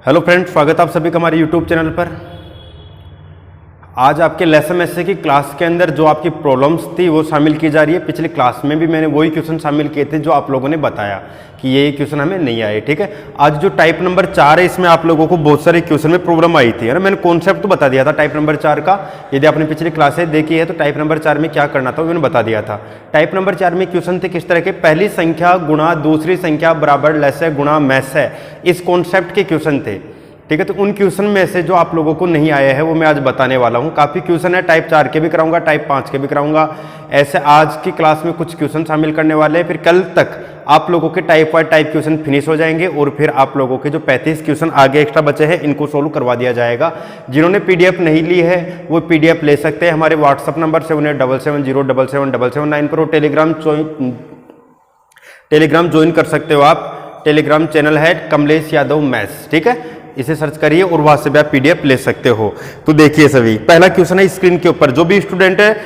Hello friends, स्वागत है आप सभी का हमारे यूट्यूब चैनल पर। आज आपके लेसन ऐसे की क्लास के अंदर जो आपकी प्रॉब्लम्स थी वो शामिल की जा रही है। पिछली क्लास में भी मैंने वही क्वेश्चन शामिल किए थे जो आप लोगों ने बताया कि ये क्वेश्चन हमें नहीं आए। ठीक है, आज जो टाइप नंबर 4 है इसमें आप लोगों को बहुत सारे क्वेश्चन में प्रॉब्लम आई थी, है ना। मैंने कॉन्सेप्ट तो बता दिया था टाइप नंबर 4 का। यदि आपने पिछली क्लासेज देखी है तो टाइप नंबर 4 में क्या करना था वो मैंने बता दिया था। टाइप नंबर 4 में क्वेश्चन थे किस तरह के, पहली संख्या गुणा दूसरी संख्या बराबर लेस है गुणा मैस है, इस कॉन्सेप्ट के क्वेश्चन थे। ठीक है, तो उन क्वेश्चन में से जो आप लोगों को नहीं आया है वो मैं आज बताने वाला हूँ। काफ़ी क्वेश्चन है, टाइप 4 के भी कराऊंगा, टाइप 5 के भी कराऊंगा। ऐसे आज की क्लास में कुछ क्वेश्चन शामिल करने वाले हैं, फिर कल तक आप लोगों के type wise type question finish हो जाएंगे और फिर आप लोगों के जो 35 क्वेश्चन आगे एक्स्ट्रा बचे हैं इनको सोल्व करवा दिया जाएगा। जिन्होंने पीडीएफ नहीं ली है वो पीडीएफ ले सकते हैं हमारे व्हाट्सअप नंबर 7877077779 पर। और टेलीग्राम ज्वाइन कर सकते हो आप। टेलीग्राम चैनल है कमलेश यादव मैथ्स। ठीक है, इसे सर्च करिए और वहां से भी आप पीडीएफ ले सकते हो। तो देखिए सभी, पहला क्वेश्चन है स्क्रीन के ऊपर। जो भी स्टूडेंट है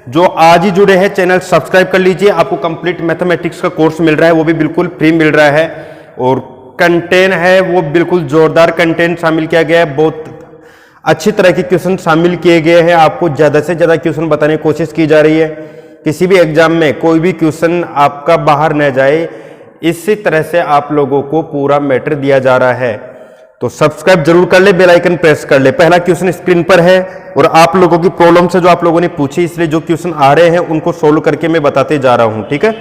जो आज ही जुड़े हैं चैनल सब्सक्राइब कर लीजिए। आपको कंप्लीट मैथमेटिक्स का कोर्स मिल रहा है, वो भी बिल्कुल फ्री मिल रहा है। और कंटेंट है वो बिल्कुल जोरदार कंटेंट शामिल किया गया है, बहुत अच्छी तरह के क्वेश्चन शामिल किए गए हैं। आपको ज्यादा से ज्यादा क्वेश्चन बताने की कोशिश की जा रही है। किसी भी एग्जाम में कोई भी क्वेश्चन आपका बाहर न जाए, इसी तरह से आप लोगों को पूरा मैटर दिया जा रहा है। तो सब्सक्राइब जरूर कर ले, बेल आइकन प्रेस कर ले। पहला क्वेश्चन स्क्रीन पर है और आप लोगों की प्रॉब्लम से जो आप लोगों ने पूछी, इसलिए जो क्वेश्चन आ रहे हैं उनको सोल्व करके मैं बताते जा रहा हूं। ठीक है,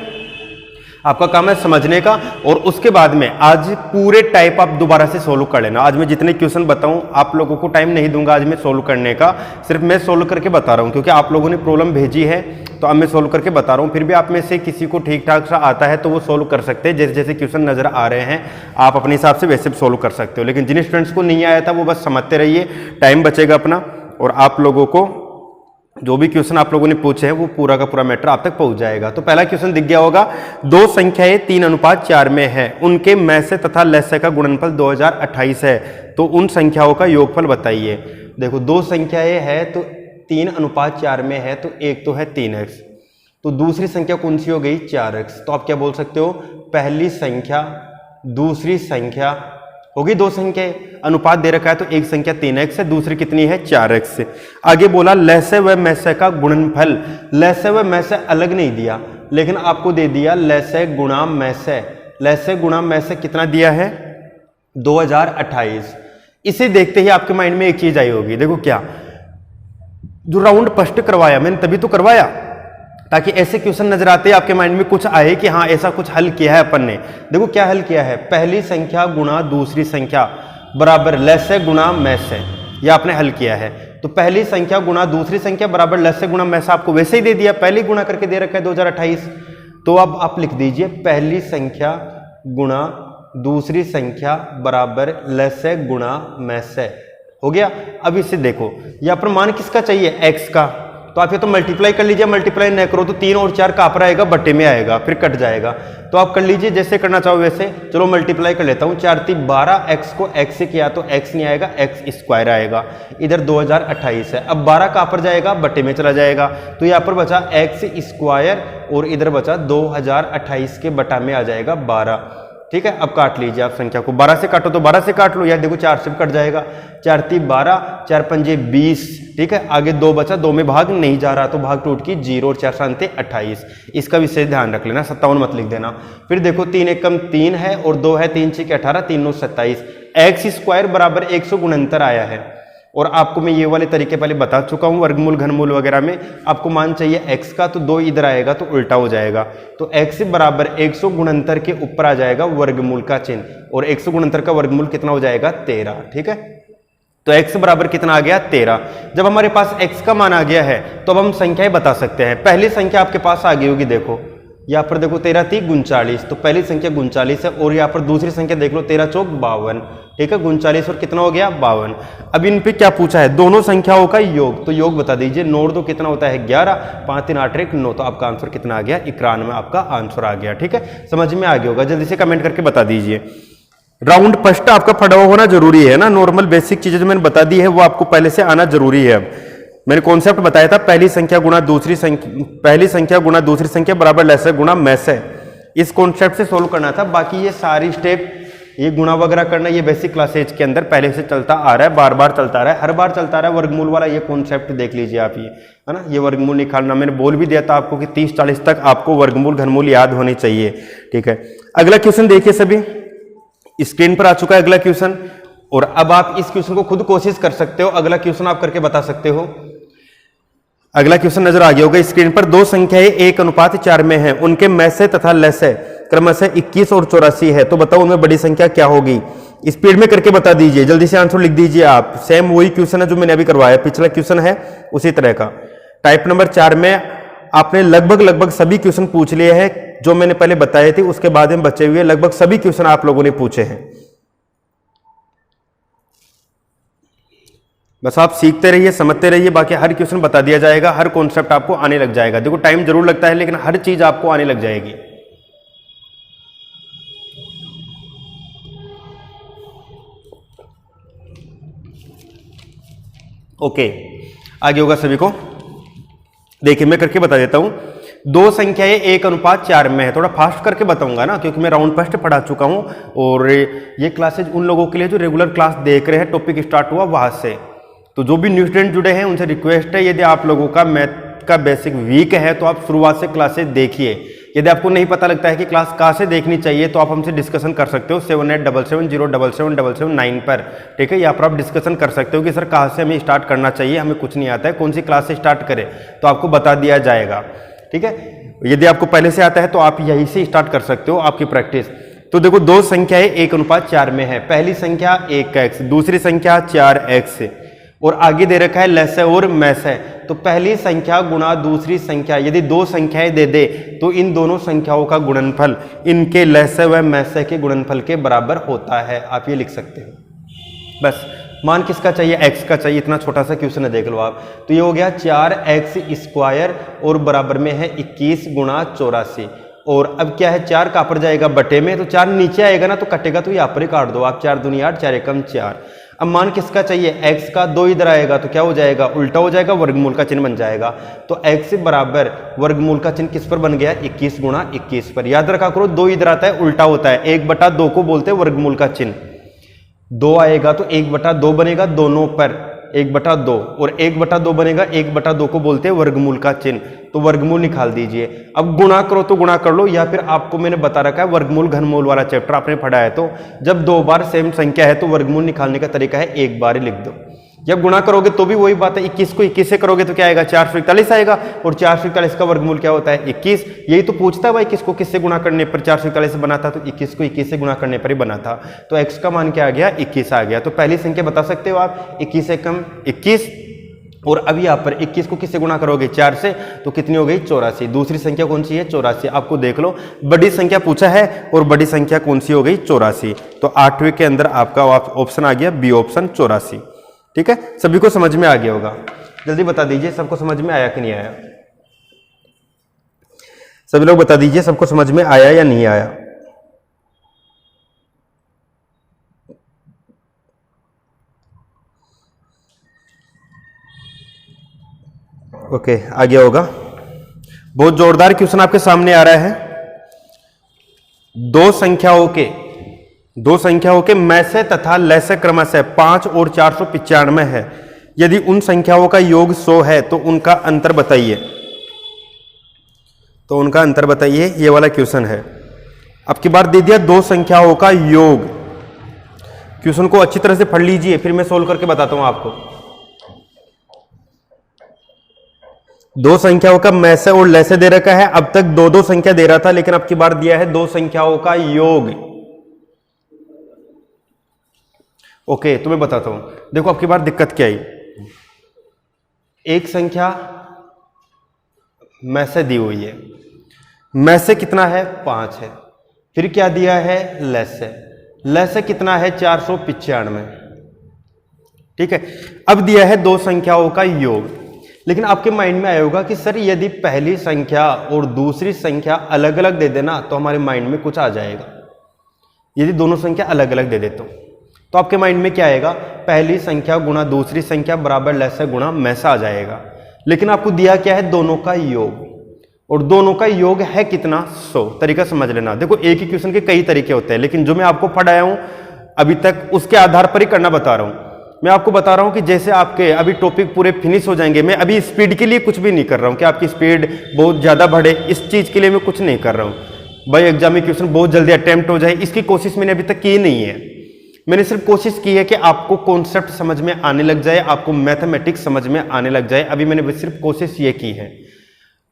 आपका काम है समझने का और उसके बाद में आज पूरे टाइप आप दोबारा से सोल्व कर लेना। आज मैं जितने क्वेश्चन बताऊं आप लोगों को टाइम नहीं दूंगा आज मैं सोल्व करने का, सिर्फ मैं सोल्व करके बता रहा हूं क्योंकि आप लोगों ने प्रॉब्लम भेजी है तो अब मैं सोल्व करके बता रहा हूं। फिर भी आप में से किसी को ठीक ठाक सा आता है तो वो सोल्व कर सकते हैं। जैसे जैसे क्वेश्चन नजर आ रहे हैं आप अपने हिसाब से वैसे सोल्व कर सकते हो। लेकिन जिन स्टूडेंट्स को नहीं आया था वो बस समझते रहिए, टाइम बचेगा अपना और आप लोगों को जो भी क्वेश्चन आप लोगों ने पूछे हैं वो पूरा का पूरा मैटर आप तक पहुंच जाएगा। तो पहला क्वेश्चन दिख गया होगा, दो संख्याएं 3:4 में है, उनके मैसे तथा लसे का गुणनफल 2028 है, तो उन संख्याओं का योगफल बताइए। देखो, दो संख्याएं है तो 3:4 में है, तो एक तो है 3x, तो दूसरी संख्या कौन सी हो गई 4x। तो आप क्या बोल सकते हो, पहली संख्या दूसरी संख्या होगी, दो संख्या अनुपात दे रखा है तो एक संख्या 3x है, दूसरी कितनी है 4x से। आगे बोला लसे व मैसे का गुणनफल, लसे व मैसे अलग नहीं दिया लेकिन आपको दे दिया लसे गुणा मैसे। लसे गुणा मैसे कितना दिया है 2028। इसे देखते ही आपके माइंड में एक चीज आई होगी, देखो क्या, जो राउंड फर्स्ट करवाया मैंने तभी तो करवाया ताकि ऐसे क्वेश्चन नजर आते हैं आपके माइंड में कुछ आए कि हाँ ऐसा कुछ हल किया है अपन ने। देखो क्या हल किया है, पहली संख्या गुणा दूसरी संख्या बराबर लसे गुणा मैसे, यह आपने हल किया है। तो पहली संख्या गुणा दूसरी संख्या बराबर लसे गुणा मैसे आपको वैसे ही दे दिया, पहले गुणा करके दे रखा है 2028। तो अब आप लिख दीजिए पहली संख्या गुणा दूसरी संख्या बराबर लसे गुणा मैसे, हो गया। अब इसे देखो, यह पर मान किसका चाहिए, x का, तो आप ये तो मल्टीप्लाई कर लीजिए, मल्टीप्लाई न करो तो 3 और 4 कहाँ पर आएगा, बट्टे में आएगा, फिर कट जाएगा। तो आप कर लीजिए जैसे करना चाहो वैसे। चलो मल्टीप्लाई कर लेता हूँ, 4×3 12, x को x से किया तो x नहीं आएगा, x स्क्वायर आएगा। इधर 2028 है, अब 12 कहाँ पर जाएगा, बट्टे में चला जाएगा। तो यहाँ पर बचा x स्क्वायर और इधर बचा 2028 के बटा में आ जाएगा 12। ठीक है, अब काट लीजिए आप संख्या को, 12 से काटो तो 12 से काट लो, यार देखो 4 से कट जाएगा, 4×3 12, 4×5 20। ठीक है, आगे 2 बचा, 2 में भाग नहीं जा रहा तो भाग टूट की 0 और 4×7 28। इसका विशेष ध्यान रख लेना, 57 मत लिख देना। फिर देखो 3×1 3 है और 2 है, 3×6 18, 3×9 27। x स्क्वायर बराबर 169 आया है। और आपको मैं ये वाले तरीके पहले बता चुका हूं, वर्गमूल घनमूल वगैरह में आपको मान चाहिए x का तो 2 इधर आएगा तो उल्टा हो जाएगा। तो x बराबर 169 के ऊपर आ जाएगा वर्गमूल का चिन्ह, और 169 का वर्गमूल कितना हो जाएगा 13। ठीक है, तो x बराबर कितना आ गया 13। जब हमारे पास x का मान आ गया है तो अब हम संख्याएं बता सकते हैं। पहली संख्या आपके पास आ गई होगी, देखो यहाँ पर देखो 13×3 39, तो पहली संख्या 39 है। और यहाँ पर दूसरी संख्या देख लो 13×4 52। ठीक है, 39 और कितना हो गया 52। अब इन पे क्या पूछा है, दोनों संख्याओं का योग, तो योग बता दीजिए। 9 2 कितना होता है 11, 5 3 8 1 9, तो आपका आंसर कितना आ गया 91, आपका आंसर आ गया। ठीक है, समझ में आ गया होगा, जल्दी से कमेंट करके बता दीजिए। राउंड फर्स्ट आपका पढ़ा हुआ होना जरूरी है ना, नॉर्मल बेसिक चीजें जो मैंने बता दी है वो आपको पहले से आना जरूरी है। अब मैंने कॉन्सेप्ट बताया था, पहली संख्या गुणा दूसरी संख्या बराबर लसे गुणा मैसे, इस कॉन्सेप्ट से सोल्व करना था। बाकी ये सारी स्टेप ये गुणा वगैरह करना ये बेसिक क्लासेज के अंदर पहले से चलता आ रहा है, बार बार चलता आ रहा है, हर बार चलता आ रहा है। वर्गमूल वाला ये कॉन्सेप्ट देख लीजिए आप, ये है ना, ये वर्गमूल निकालना मैंने बोल भी दिया था आपको कि 30-40 तक आपको वर्गमूल घनमूल याद होनी चाहिए। ठीक है, अगला क्वेश्चन देखिए सभी, स्क्रीन पर आ चुका है अगला क्वेश्चन, और अब आप इस क्वेश्चन को खुद कोशिश कर सकते हो, अगला क्वेश्चन आप करके बता सकते हो। अगला क्वेश्चन नजर आ गया होगा स्क्रीन पर। दो संख्याएं 1:4 में है, उनके मैसे तथा लसे क्रमशः 21 और 84 है, तो बताओ उनमें बड़ी संख्या क्या होगी। स्पीड में करके बता दीजिए, जल्दी से आंसर लिख दीजिए आप। सेम वही क्वेश्चन है जो मैंने अभी करवाया, पिछला क्वेश्चन है उसी तरह का। टाइप नंबर 4 में आपने लगभग सभी क्वेश्चन पूछ लिए हैं जो मैंने पहले बताए थे, उसके बाद में बचे हुए लगभग सभी क्वेश्चन आप लोगों ने पूछे हैं। बस आप सीखते रहिए, समझते रहिए, बाकी हर क्वेश्चन बता दिया जाएगा, हर कॉन्सेप्ट आपको आने लग जाएगा। देखो टाइम जरूर लगता है लेकिन हर चीज आपको आने लग जाएगी। ओके, आगे होगा सभी को। देखिए मैं करके बता देता हूं। दो संख्याएं 1:4 में है, थोड़ा फास्ट करके बताऊंगा ना, क्योंकि मैं राउंड फर्स्ट पढ़ा चुका हूं और ये क्लासेज उन लोगों के लिए जो रेगुलर क्लास देख रहे हैं, टॉपिक स्टार्ट हुआ वहां से। तो जो भी न्यू स्टूडेंट जुड़े हैं उनसे रिक्वेस्ट है, यदि आप लोगों का मैथ का बेसिक वीक है तो आप शुरुआत से क्लासेज देखिए। यदि आपको नहीं पता लगता है कि क्लास कहाँ से देखनी चाहिए तो आप हमसे डिस्कशन कर सकते हो 7877077779 पर। ठीक है, यहाँ पर आप डिस्कशन कर सकते हो कि सर कहाँ से हमें स्टार्ट करना चाहिए, हमें कुछ नहीं आता है, कौन सी क्लास से स्टार्ट करें, तो आपको बता दिया जाएगा। ठीक है, यदि आपको पहले से आता है तो आप यहीं से स्टार्ट कर सकते हो आपकी प्रैक्टिस। तो देखो दो संख्याएं 1:4 में है, पहली संख्या 1x, दूसरी संख्या 4x और आगे दे रखा है लसे और मैसे। तो पहली संख्या गुणा दूसरी संख्या, यदि दो संख्याएं दे दे तो इन दोनों संख्याओं का गुणनफल इनके लसे व मैसे के गुणनफल के बराबर होता है। आप ये लिख सकते हो। बस मान किसका चाहिए, x का चाहिए, इतना छोटा सा क्वेश्चन है, देख लो आप। तो ये हो गया 4x² और बराबर में है 21 गुणा 84। और अब क्या है, 4 कहाँ पर जाएगा, बटे में, तो 4 नीचे आएगा ना तो कटेगा, तो यहाँ पर ही काट दो आप, 4 दूनी 8, 4 एकम 4। अब मान किसका चाहिए, x का, 2 इधर आएगा तो क्या हो जाएगा, उल्टा हो जाएगा, वर्गमूल का चिन्ह बन जाएगा। तो x बराबर वर्गमूल का चिन्ह किस पर बन गया, 21 गुणा 21 पर। याद रखा करो, 2 इधर आता है उल्टा होता है, 1/2 को बोलते हैं वर्गमूल का चिन्ह। 2 आएगा तो 1/2 बनेगा दोनों पर, 1/2, और 1/2 बनेगा, 1/2 को बोलते हैं वर्गमूल का चिन्ह। तो वर्गमूल निकाल दीजिए। अब गुणा करो तो गुणा कर लो, या फिर आपको मैंने बता रखा है वर्गमूल घनमूल वाला चैप्टर आपने पढ़ा है, तो जब 2 बार सेम संख्या है तो वर्गमूल निकालने का तरीका है 1 बार ही लिख दो। जब गुणा करोगे तो भी वही बात है, 21 को 21 से करोगे तो क्या आएगा, 441 आएगा, और 441 का वर्गमूल क्या होता है, 21। यही तो पूछता है भाई, किसको किससे गुणा करने पर 441 बना था, तो 21 को 21 से गुणा करने पर ही बना था। तो x का मान क्या आ गया, 21 आ गया। तो पहली संख्या बता सकते हो आप, 21 एकम 21, और अब यहाँ पर 21 को किससे गुणा करोगे, 4 से, तो कितनी हो गई, 84। दूसरी संख्या कौन सी है, 84। आपको देख लो, बड़ी संख्या पूछा है और बड़ी संख्या कौन सी हो गई, 84। तो 8वें के अंदर आपका ऑप्शन आ गया बी ऑप्शन, 84। ठीक है, सभी को समझ में आ गया होगा। जल्दी बता दीजिए सबको समझ में आया कि नहीं आया, सभी लोग बता दीजिए सबको समझ में आया या नहीं आया। ओके, आ गया होगा। बहुत जोरदार क्वेश्चन आपके सामने आ रहा है। दो संख्याओं के मैसे तथा लसे क्रमशः 5 और 495 है। यदि उन संख्याओं का योग 100 है तो उनका अंतर बताइए। तो उनका अंतर बताइए, ये वाला क्वेश्चन है। अब की बार दे दिया दो संख्याओं का योग। क्वेश्चन को अच्छी तरह से पढ़ लीजिए, फिर मैं सोल्व करके बताता हूं आपको। दो संख्याओं का मैसे और लसे दे रखा है। अब तक दो संख्या दे रहा था, लेकिन अब की बार दिया है दो संख्याओं का योग। ओके, तो मैं बताता हूं। देखो अब की बार दिक्कत क्या आई, एक संख्या मैसे दी हुई है, मैसे कितना है, 5 है। फिर क्या दिया है, लसे कितना है, 495। ठीक है, अब दिया है दो संख्याओं का योग। लेकिन आपके माइंड में आया होगा कि सर यदि पहली संख्या और दूसरी संख्या अलग अलग दे देना तो हमारे माइंड में कुछ आ जाएगा। यदि दोनों संख्या अलग अलग दे दे तो आपके माइंड में क्या आएगा, पहली संख्या गुणा दूसरी संख्या बराबर लसे गुणा मैसा आ जाएगा। लेकिन आपको दिया क्या है, दोनों का योग। और दोनों का योग है कितना 100। तरीका समझ लेना। देखो एक ही क्वेश्चन के कई तरीके होते हैं, लेकिन जो मैं आपको पढ़ाया हूं अभी तक उसके आधार पर ही करना बता रहा हूं। मैं आपको बता रहा हूं कि जैसे आपके अभी टॉपिक पूरे फिनिश हो जाएंगे, मैं अभी स्पीड के लिए कुछ भी नहीं कर रहा हूं कि आपकी स्पीड बहुत ज्यादा बढ़े, इस चीज के लिए मैं कुछ नहीं कर रहा हूं भाई एग्जाम में क्वेश्चन बहुत जल्दी अटेम्प्ट हो जाए, इसकी कोशिश मैंने अभी तक की नहीं है। मैंने सिर्फ कोशिश की है कि आपको कॉन्सेप्ट समझ में आने लग जाए, आपको मैथमेटिक्स समझ में आने लग जाए। अभी मैंने सिर्फ कोशिश ये की है।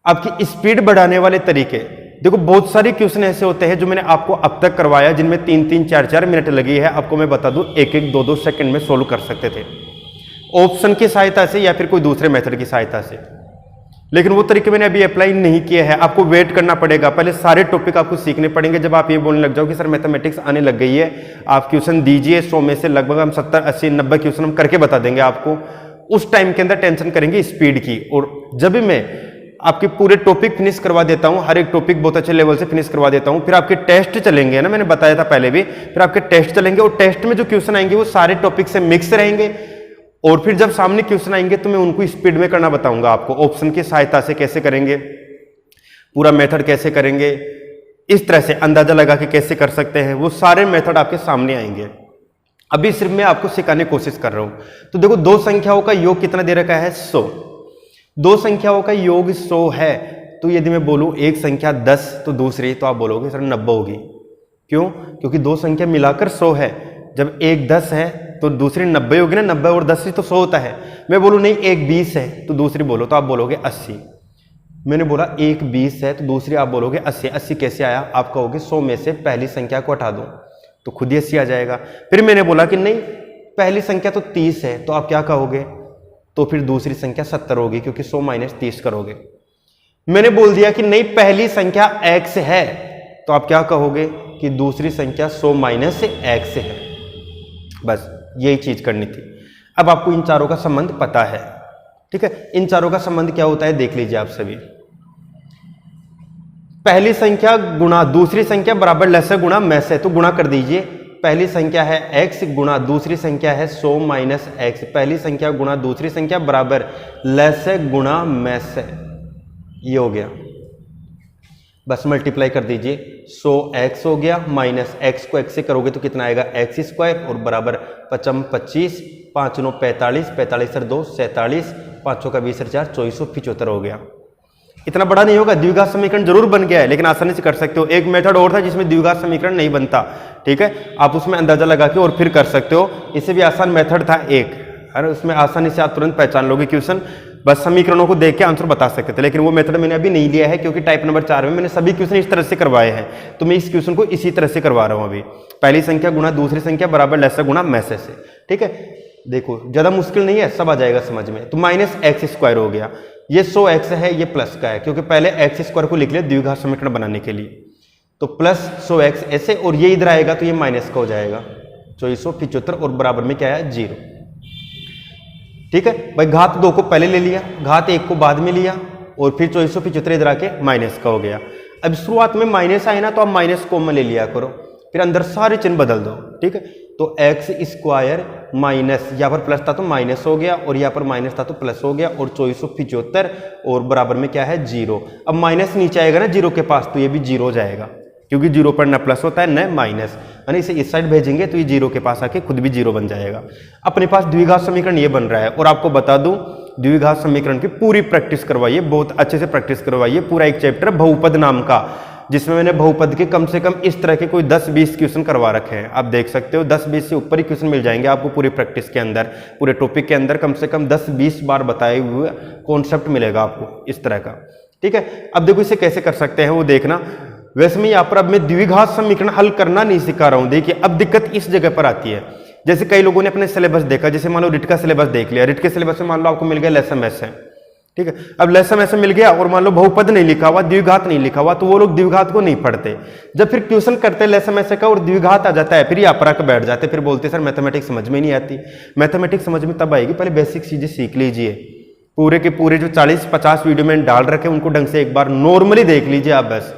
आपकी स्पीड बढ़ाने वाले तरीके देखो, बहुत सारे क्वेश्चन ऐसे होते हैं जो मैंने आपको अब तक करवाया जिनमें 3-3, 4-4 मिनट लगी है। आपको मैं बता दूं 1-1, 2-2 सेकंड में सोल्व कर सकते थे, ऑप्शन की सहायता से या फिर कोई दूसरे मेथड की सहायता से। लेकिन वो तरीके मैंने अभी अप्लाई नहीं किए हैं। आपको वेट करना पड़ेगा, पहले सारे टॉपिक आपको सीखने पड़ेंगे। जब आप ये बोलने लग जाओ कि सर मैथमेटिक्स आने लग गई है, आप क्वेश्चन दीजिए, 100 में से लगभग हम 70, 80, 90 क्वेश्चन हम करके बता देंगे आपको, उस टाइम के अंदर टेंशन करेंगे स्पीड की। और जब भी मैं आपके पूरे टॉपिक फिनिश करवा देता हूं, हर एक टॉपिक बहुत अच्छे लेवल से फिनिश करवा देता हूं, फिर आपके टेस्ट चलेंगे ना, मैंने बताया था पहले भी, फिर आपके टेस्ट चलेंगे और टेस्ट में जो क्वेश्चन आएंगे वो सारे टॉपिक से मिक्स रहेंगे। और फिर जब सामने क्वेश्चन आएंगे तो मैं उनको स्पीड में करना बताऊंगा आपको, ऑप्शन की सहायता से कैसे करेंगे, पूरा मेथड कैसे करेंगे, इस तरह से अंदाजा लगा के कैसे कर सकते हैं, वो सारे मेथड आपके सामने आएंगे। अभी सिर्फ मैं आपको सिखाने की कोशिश कर रहा हूं। तो देखो दो संख्याओं का योग कितना दे रखा है 100। दो संख्याओं का योग 100 है, तो यदि मैं बोलूं एक संख्या 10 तो दूसरी, तो आप बोलोगे सर 90 होगी। क्यों? क्योंकि दो संख्या मिलाकर 100 है। जब एक 10 है तो दूसरी 90 होगी ना, 90 और 10 तो 100 होता है। मैं बोलूं नहीं एक 20 है तो दूसरी बोलो, तो आप बोलोगे 80। मैंने बोला एक 20 है तो दूसरी आप बोलोगे 80। 80 कैसे आया? आप कहोगे 100 में से पहली संख्या को हटा दो तो खुद ही 80 आ जाएगा। फिर मैंने बोला कि नहीं पहली संख्या तो 30 है, तो आप क्या कहोगे? तो फिर दूसरी संख्या 70 होगी, क्योंकि 100 माइनस 30 करोगे। मैंने बोल दिया कि नहीं पहली संख्या x है, तो आप क्या कहोगे कि दूसरी संख्या 100 माइनस x है। बस यही चीज करनी थी। अब आपको इन चारों का संबंध पता है, ठीक है। इन चारों का संबंध क्या होता है देख लीजिए आप सभी। पहली संख्या गुणा दूसरी संख्या बराबर लसे गुणा में से, तो गुणा कर दीजिए। पहली संख्या है x गुणा दूसरी संख्या है 100 माइनस x। पहली संख्या गुणा दूसरी संख्या बराबर लसे गुणा में से, ये हो गया। बस मल्टीप्लाई कर दीजिए, 100x हो गया माइनस x को x से करोगे तो कितना आएगा x स्क्वायर, और बराबर 5 25, 5 9 45, 45 सर 2 47, 5 का 20 सर 4 2475 हो गया। इतना बड़ा नहीं होगा, द्विघात समीकरण जरूर बन गया है, लेकिन आसानी से कर सकते हो। एक मेथड और था जिसमें द्विघात समीकरण नहीं बनता, ठीक है, आप उसमें अंदाजा लगा के और फिर कर सकते हो। इससे भी आसान मेथड था एक, अरे उसमें आसानी से आप तुरंत पहचान लोगे क्वेश्चन, बस समीकरणों को देख के आंसर बता सकते थे। लेकिन वो मेथड मैंने अभी नहीं लिया है, क्योंकि टाइप नंबर 4 में मैंने सभी क्वेश्चन इस तरह से करवाए हैं, तो मैं इस क्वेश्चन को इसी तरह से करवा रहा हूं अभी। पहली संख्या गुणा दूसरी संख्या बराबर लसा गुणा मैसे से, ठीक है। देखो ज्यादा मुश्किल नहीं है, सब आ जाएगा समझ में। तो माइनस एक्स स्क्वायर हो गया, ये 100x है, ये प्लस का है, क्योंकि पहले एक्स स्क्वायर को लिख लिया द्विघात समीकरण बनाने के लिए, तो प्लस 100x ऐसे, और ये इधर आएगा तो ये माइनस का हो जाएगा 2475, और बराबर में क्या है 0, ठीक है भाई। घात 2 को पहले ले लिया, घात 1 को बाद में लिया, और फिर 2475 इधर आके माइनस का हो गया। अब शुरुआत में माइनस आए ना, तो आप माइनस कॉमन ले लिया करो, फिर अंदर सारे चिन्ह बदल दो, ठीक है। तो एक्स स्क्वायर माइनस, यहाँ पर प्लस था तो माइनस हो गया, और यहाँ पर माइनस था तो प्लस हो गया, और 2475, और बराबर में क्या है 0। अब माइनस नीचे आएगा ना 0 के पास, तो ये भी 0 हो जाएगा, क्योंकि 0 पर न प्लस होता है न माइनस, यानी इसे इस साइड भेजेंगे तो ये 0 के पास आके खुद भी 0 बन जाएगा। अपने पास द्विघात समीकरण ये बन रहा है। और आपको बता दूं द्विघात समीकरण की पूरी प्रैक्टिस करवाइए, बहुत अच्छे से प्रैक्टिस करवाइए। पूरा एक चैप्टर बहुपद नाम का, जिसमें मैंने बहुपद के कम से कम इस तरह के कोई 10-20 क्वेश्चन करवा रखे हैं। आप देख सकते हो 10-20 से ऊपर ही क्वेश्चन मिल जाएंगे आपको पूरी प्रैक्टिस के अंदर, पूरे टॉपिक के अंदर कम से कम 10-20 बार बताए हुए कॉन्सेप्ट मिलेगा आपको इस तरह का, ठीक है। अब देखो इसे कैसे कर सकते हैं वो देखना। वैसे मैं यहाँ पर अब मैं द्विघात समीकरण हल करना नहीं सिखा रहा हूँ। देखिए अब दिक्कत इस जगह पर आती है, जैसे कई लोगों ने अपने सिलेबस देखा, जैसे मान लो रिट का सिलेबस देख लिया, रिट के सिलेबस में मान लो आपको मिल गया लेसम ऐसे, ठीक है। अब लेसम ऐसे मिल गया और मान लो बहुपद नहीं लिखा हुआ, द्विघात नहीं लिखा हुआ, तो वो लोग द्विघात को नहीं पढ़ते। जब फिर क्वेश्चन करते लेसम ऐसे का और द्विघात आ जाता है, फिर यहाँ पर आकर बैठ जाते, फिर बोलते सर मैथमेटिक्स समझ में नहीं आती। मैथमेटिक्स समझ में तब आएगी, पहले बेसिक चीजें सीख लीजिए। पूरे के पूरे जो 40-50 वीडियो में डाल रखे उनको ढंग से एक बार नॉर्मली देख लीजिए आप बस,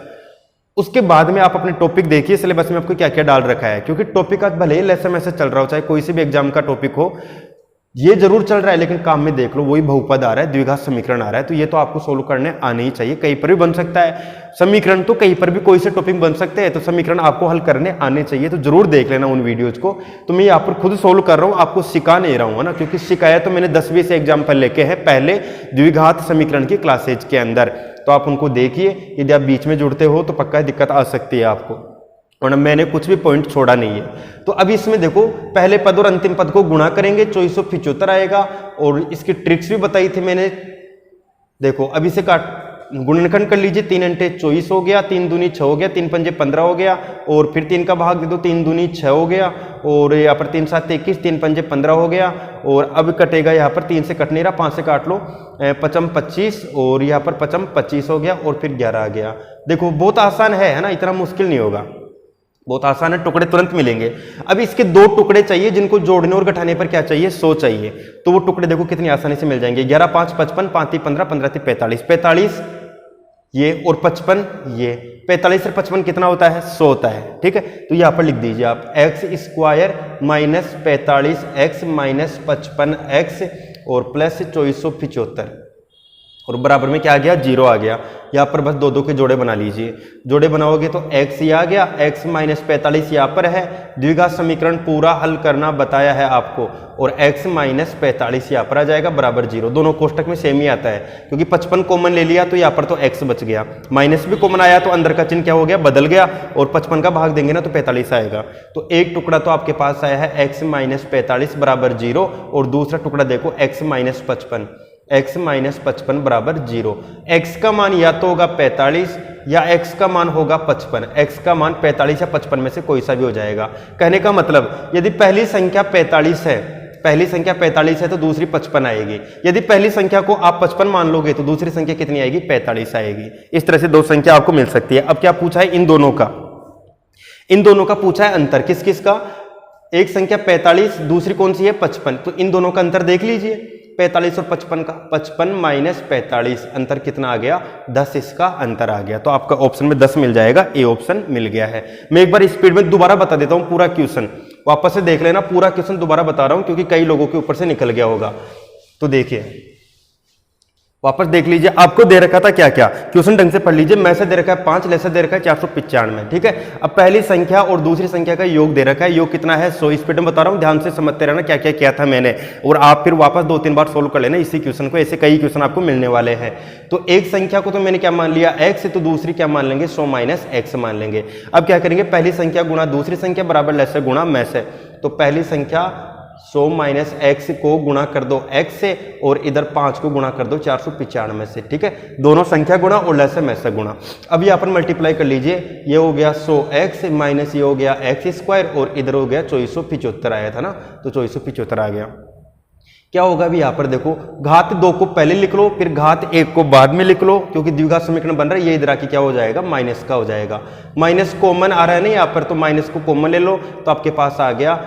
उसके बाद में आप अपने टॉपिक देखिए सिलेबस में आपको क्या क्या डाल रखा है। क्योंकि टॉपिक आज भले ही लेसन ऐसे चल रहा हो, चाहे कोई से भी एग्जाम का टॉपिक हो, ये जरूर चल रहा है लेकिन काम में देख लो वही बहुपद आ रहा है, द्विघात समीकरण आ रहा है, तो ये तो आपको सोल्व करने आने ही चाहिए। कहीं पर भी बन सकता है समीकरण, तो कहीं पर भी कोई से टॉपिक बन सकते हैं, तो समीकरण आपको हल करने आने चाहिए। तो जरूर देख लेना उन वीडियोज को। तो मैं यहाँ पर खुद सोल्व कर रहा हूँ, आपको सिखा नहीं रहा हूँ ना, क्योंकि सिखाया तो मैंने 10वीं से एग्जाम्पल लेके है पहले द्विघात समीकरण की क्लासेज के अंदर, तो आप उनको देखिए। यदि आप बीच में जुड़ते हो तो पक्का दिक्कत आ सकती है आपको, और मैंने कुछ भी पॉइंट छोड़ा नहीं है। तो अब इसमें देखो पहले पद और अंतिम पद को गुणा करेंगे, 2475 आएगा, और इसकी ट्रिक्स भी बताई थी मैंने। देखो अब इसे काट गुणनखंड कर लीजिए, 3 अंटे 24 हो गया, 3 दूनी 6 हो गया, 3 पंजे 15 हो गया, और फिर 3 का भाग दे दो, 3 दूनी 6 हो गया, और यहाँ पर 3 7 21, 3 पंजे 15 हो गया, और अब कटेगा यहाँ पर 3 से कट नहीं रहा, 5 से काट लो, 55 25, और यहाँ पर 55 25 हो गया, और फिर 11 आ गया। देखो बहुत आसान है ना, इतना मुश्किल नहीं होगा, बहुत आसान है, टुकड़े तुरंत मिलेंगे। अब इसके 2 टुकड़े चाहिए जिनको जोड़ने और घटाने पर क्या चाहिए, 100 चाहिए। तो वो टुकड़े देखो कितनी आसानी से मिल जाएंगे, 11 5 55, 5 15, 15 45, 45 ये और 55 ये, 45 से 55 कितना होता है, 100 होता है। ठीक है, तो यहां पर लिख दीजिए आप x square minus 45x minus 55x और प्लस 2475, और बराबर में क्या आ गया, 0 आ गया। यहाँ पर बस 2 के जोड़े बना लीजिए, जोड़े बनाओगे तो x ये आ गया, x माइनस 45 यहाँ पर है, द्विघात समीकरण पूरा हल करना बताया है आपको, और x माइनस 45 यहाँ पर आ जाएगा बराबर 0। दोनों कोष्टक में सेम ही आता है, क्योंकि 55 कॉमन ले लिया तो यहाँ पर तो x बच गया, माइनस भी कॉमन आया तो अंदर का चिन्ह क्या हो गया, बदल गया, और 55 का भाग देंगे ना तो 45 आएगा। तो एक टुकड़ा तो आपके पास आया है x माइनस 45 बराबर 0, और दूसरा टुकड़ा देखो x माइनस 55, x माइनस 55 बराबर 0। x का मान या तो होगा 45 या x का मान होगा 55, x का मान 45 या 55 में से कोई सा भी हो जाएगा। कहने का मतलब यदि पहली संख्या 45 है, पहली संख्या 45 है तो दूसरी 55 आएगी। यदि पहली संख्या को आप 55 मान लोगे तो दूसरी संख्या कितनी आएगी, 45 आएगी। इस तरह से 2 संख्या आपको मिल सकती है। अब क्या पूछा है, इन दोनों का, इन दोनों का पूछा है अंतर, किस किस का, एक संख्या 45, दूसरी कौन सी है 55, तो इन दोनों का अंतर देख लीजिए, 45 और 55 का, 55 माइनस 45, अंतर कितना आ गया, 10 इसका अंतर आ गया। तो आपका ऑप्शन में 10 मिल जाएगा, ए ऑप्शन मिल गया है। मैं एक बार स्पीड में दोबारा बता देता हूं पूरा क्वेश्चन, वापस से देख लेना, पूरा क्वेश्चन दोबारा बता रहा हूं क्योंकि कई लोगों के ऊपर से निकल गया होगा। तो देखिए वापस देख लीजिए, आपको दे रखा था क्या क्या, क्वेश्चन ढंग से पढ़ लीजिए। मैसेज दे रखा है 5, लेसर दे रखा है 495। ठीक है, अब पहली संख्या और दूसरी संख्या का योग दे रखा है, योग कितना है 100। स्पीड में बता रहा हूं, ध्यान से समझते रहना क्या क्या किया था मैंने, और आप फिर वापस 2-3 बार सोल्व कर लेना इसी क्वेश्चन को, ऐसे कई क्वेश्चन आपको मिलने वाले हैं। तो एक संख्या को तो मैंने क्या मान लिया x, तो दूसरी क्या मान लेंगे 100 माइनस x मान लेंगे। अब क्या करेंगे, पहली संख्या गुणा दूसरी संख्या बराबर लेसर गुणा में से, तो पहली संख्या 100 माइनस एक्स को गुणा कर दो x से, और इधर 5 को गुणा कर दो 495 से। ठीक है, दोनों संख्या गुणा और लेसर में से गुणा। अब यहाँ पर मल्टीप्लाई कर लीजिए, ये हो गया 100x माइनस ये हो गया x स्क्वायर, और इधर हो गया 2475 आया था ना, तो 2475 आ गया। क्या होगा अभी यहाँ पर देखो, घात 2 को पहले लिख लो, फिर घात 1 को बाद में लिख लो, क्योंकि द्विघात समीकरण बन रहा है, ये इधर आके क्या हो जाएगा, माइनस का हो जाएगा। माइनस कॉमन आ रहा है ना यहाँ पर, तो माइनस को कॉमन ले लो, तो आपके पास आ गया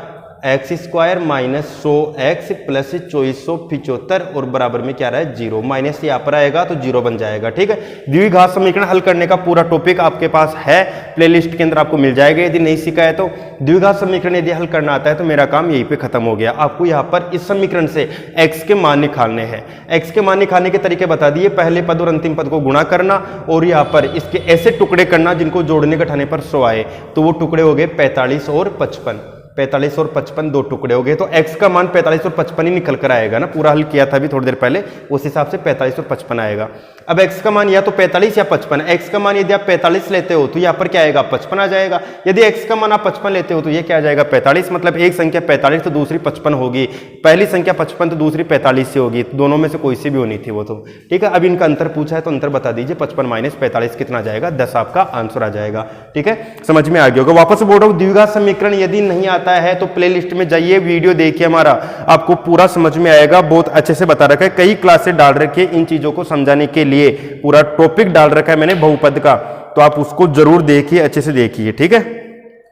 x square minus 100x plus 2475, और बराबर में क्या रहा है 0, माइनस यहाँ पर आएगा तो 0 बन जाएगा। ठीक है, द्विघात समीकरण हल करने का पूरा टॉपिक आपके पास है, प्लेलिस्ट के अंदर आपको मिल जाएगा। यदि नहीं सीखा है तो द्विघात समीकरण यदि हल करना आता है तो मेरा काम यहीं पे खत्म हो गया। आपको यहाँ पर इस समीकरण से x के मान निकालने हैं, x के मान निकालने के तरीके बता दिए, पहले पद और अंतिम पद को गुणा करना, और यहाँ पर इसके ऐसे टुकड़े करना जिनको जोड़ने घटाने पर 100 आए, तो वो टुकड़े हो गए 45 और 55, 45 और 55 2 टुकड़े हो गए, तो x का मान 45 और 55 ही निकल कर आएगा ना, पूरा हल किया था अभी थोड़ी देर पहले, उस हिसाब से 45 और 55 आएगा। अब x का मान या तो 45 या 55, x का मान यदि आप 45 लेते हो तो यहाँ पर क्या आएगा 55 आ जाएगा, यदि x का मान आप 55 लेते हो तो ये क्या आ जाएगा 45, मतलब एक संख्या 45 तो दूसरी 55 होगी, पहली संख्या 55 तो दूसरी 45 से होगी, दोनों में से कोई सी भी होनी थी वो तो। ठीक है, अब इनका अंतर पूछा है तो अंतर बता दीजिए, 55 माइनस 45 कितना आ जाएगा, 10 आपका आंसर आ जाएगा। ठीक है, समझ में आ गया होगा। वापस बोल रहा हूँ, द्विघात समीकरण यदि नहीं आता है तो प्लेलिस्ट में जाइए, वीडियो देखिए हमारा, आपको पूरा समझ में आएगा, बहुत अच्छे से बता रखा है, कई क्लासेस डाल रखी है इन चीजों को समझाने के लिए, पूरा टॉपिक डाल रखा है मैंने बहुपद का, तो आप उसको जरूर देखिए, अच्छे से देखिए। ठीक है,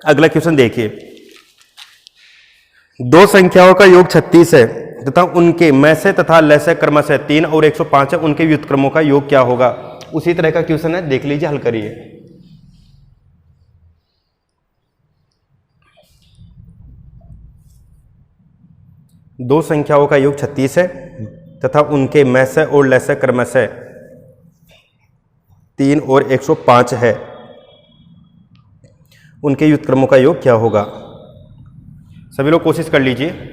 अगला क्वेश्चन देखिए, दो संख्याओं का योग 36 है तथा उनके में से तथा लसे क्रमशः 3 और 105 है, उनके व्युत्क्रमों का योग क्या होगा। उसी तरह का क्वेश्चन है, देख लीजिए, हल करिए। दो संख्याओं का योग 36 है तथा उनके मैसे और लैसे क्रमशः 3 और 105 है, उनके व्युत्क्रमों का योग क्या होगा? सभी लोग कोशिश कर लीजिए।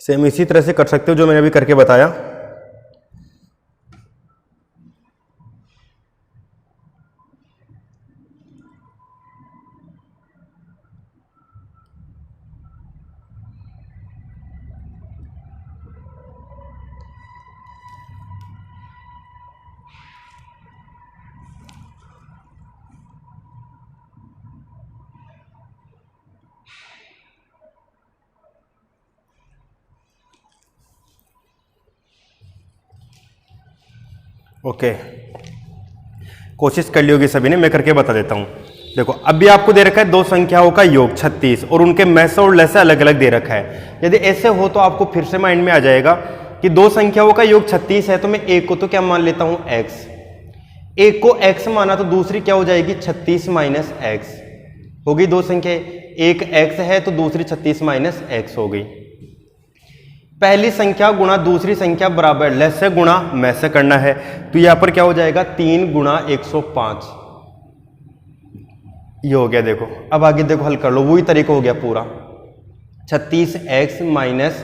सेम इसी तरह से कर सकते हो जो मैंने अभी करके बताया। ओके, कोशिश कर ली होगी सभी ने, मैं करके बता देता हूं। देखो अभी आपको दे रखा है दो संख्याओं का योग 36 और उनके मैसे और लैसे अलग अलग दे रखा है। यदि ऐसे हो तो आपको फिर से माइंड में आ जाएगा कि दो संख्याओं का योग 36 है तो मैं एक को तो क्या मान लेता हूं x, एक को x माना तो दूसरी क्या हो जाएगी 36 माइनस एक्स होगी। दो संख्या, एक x है तो दूसरी 36 माइनस एक्स हो गई। पहली संख्या गुणा दूसरी संख्या बराबर लैसे गुणा मैसे करना है तो यहां पर क्या हो जाएगा 3 गुणा 105, ये हो गया। देखो अब आगे देखो हल कर लो, वही तरीका हो गया पूरा। 36x माइनस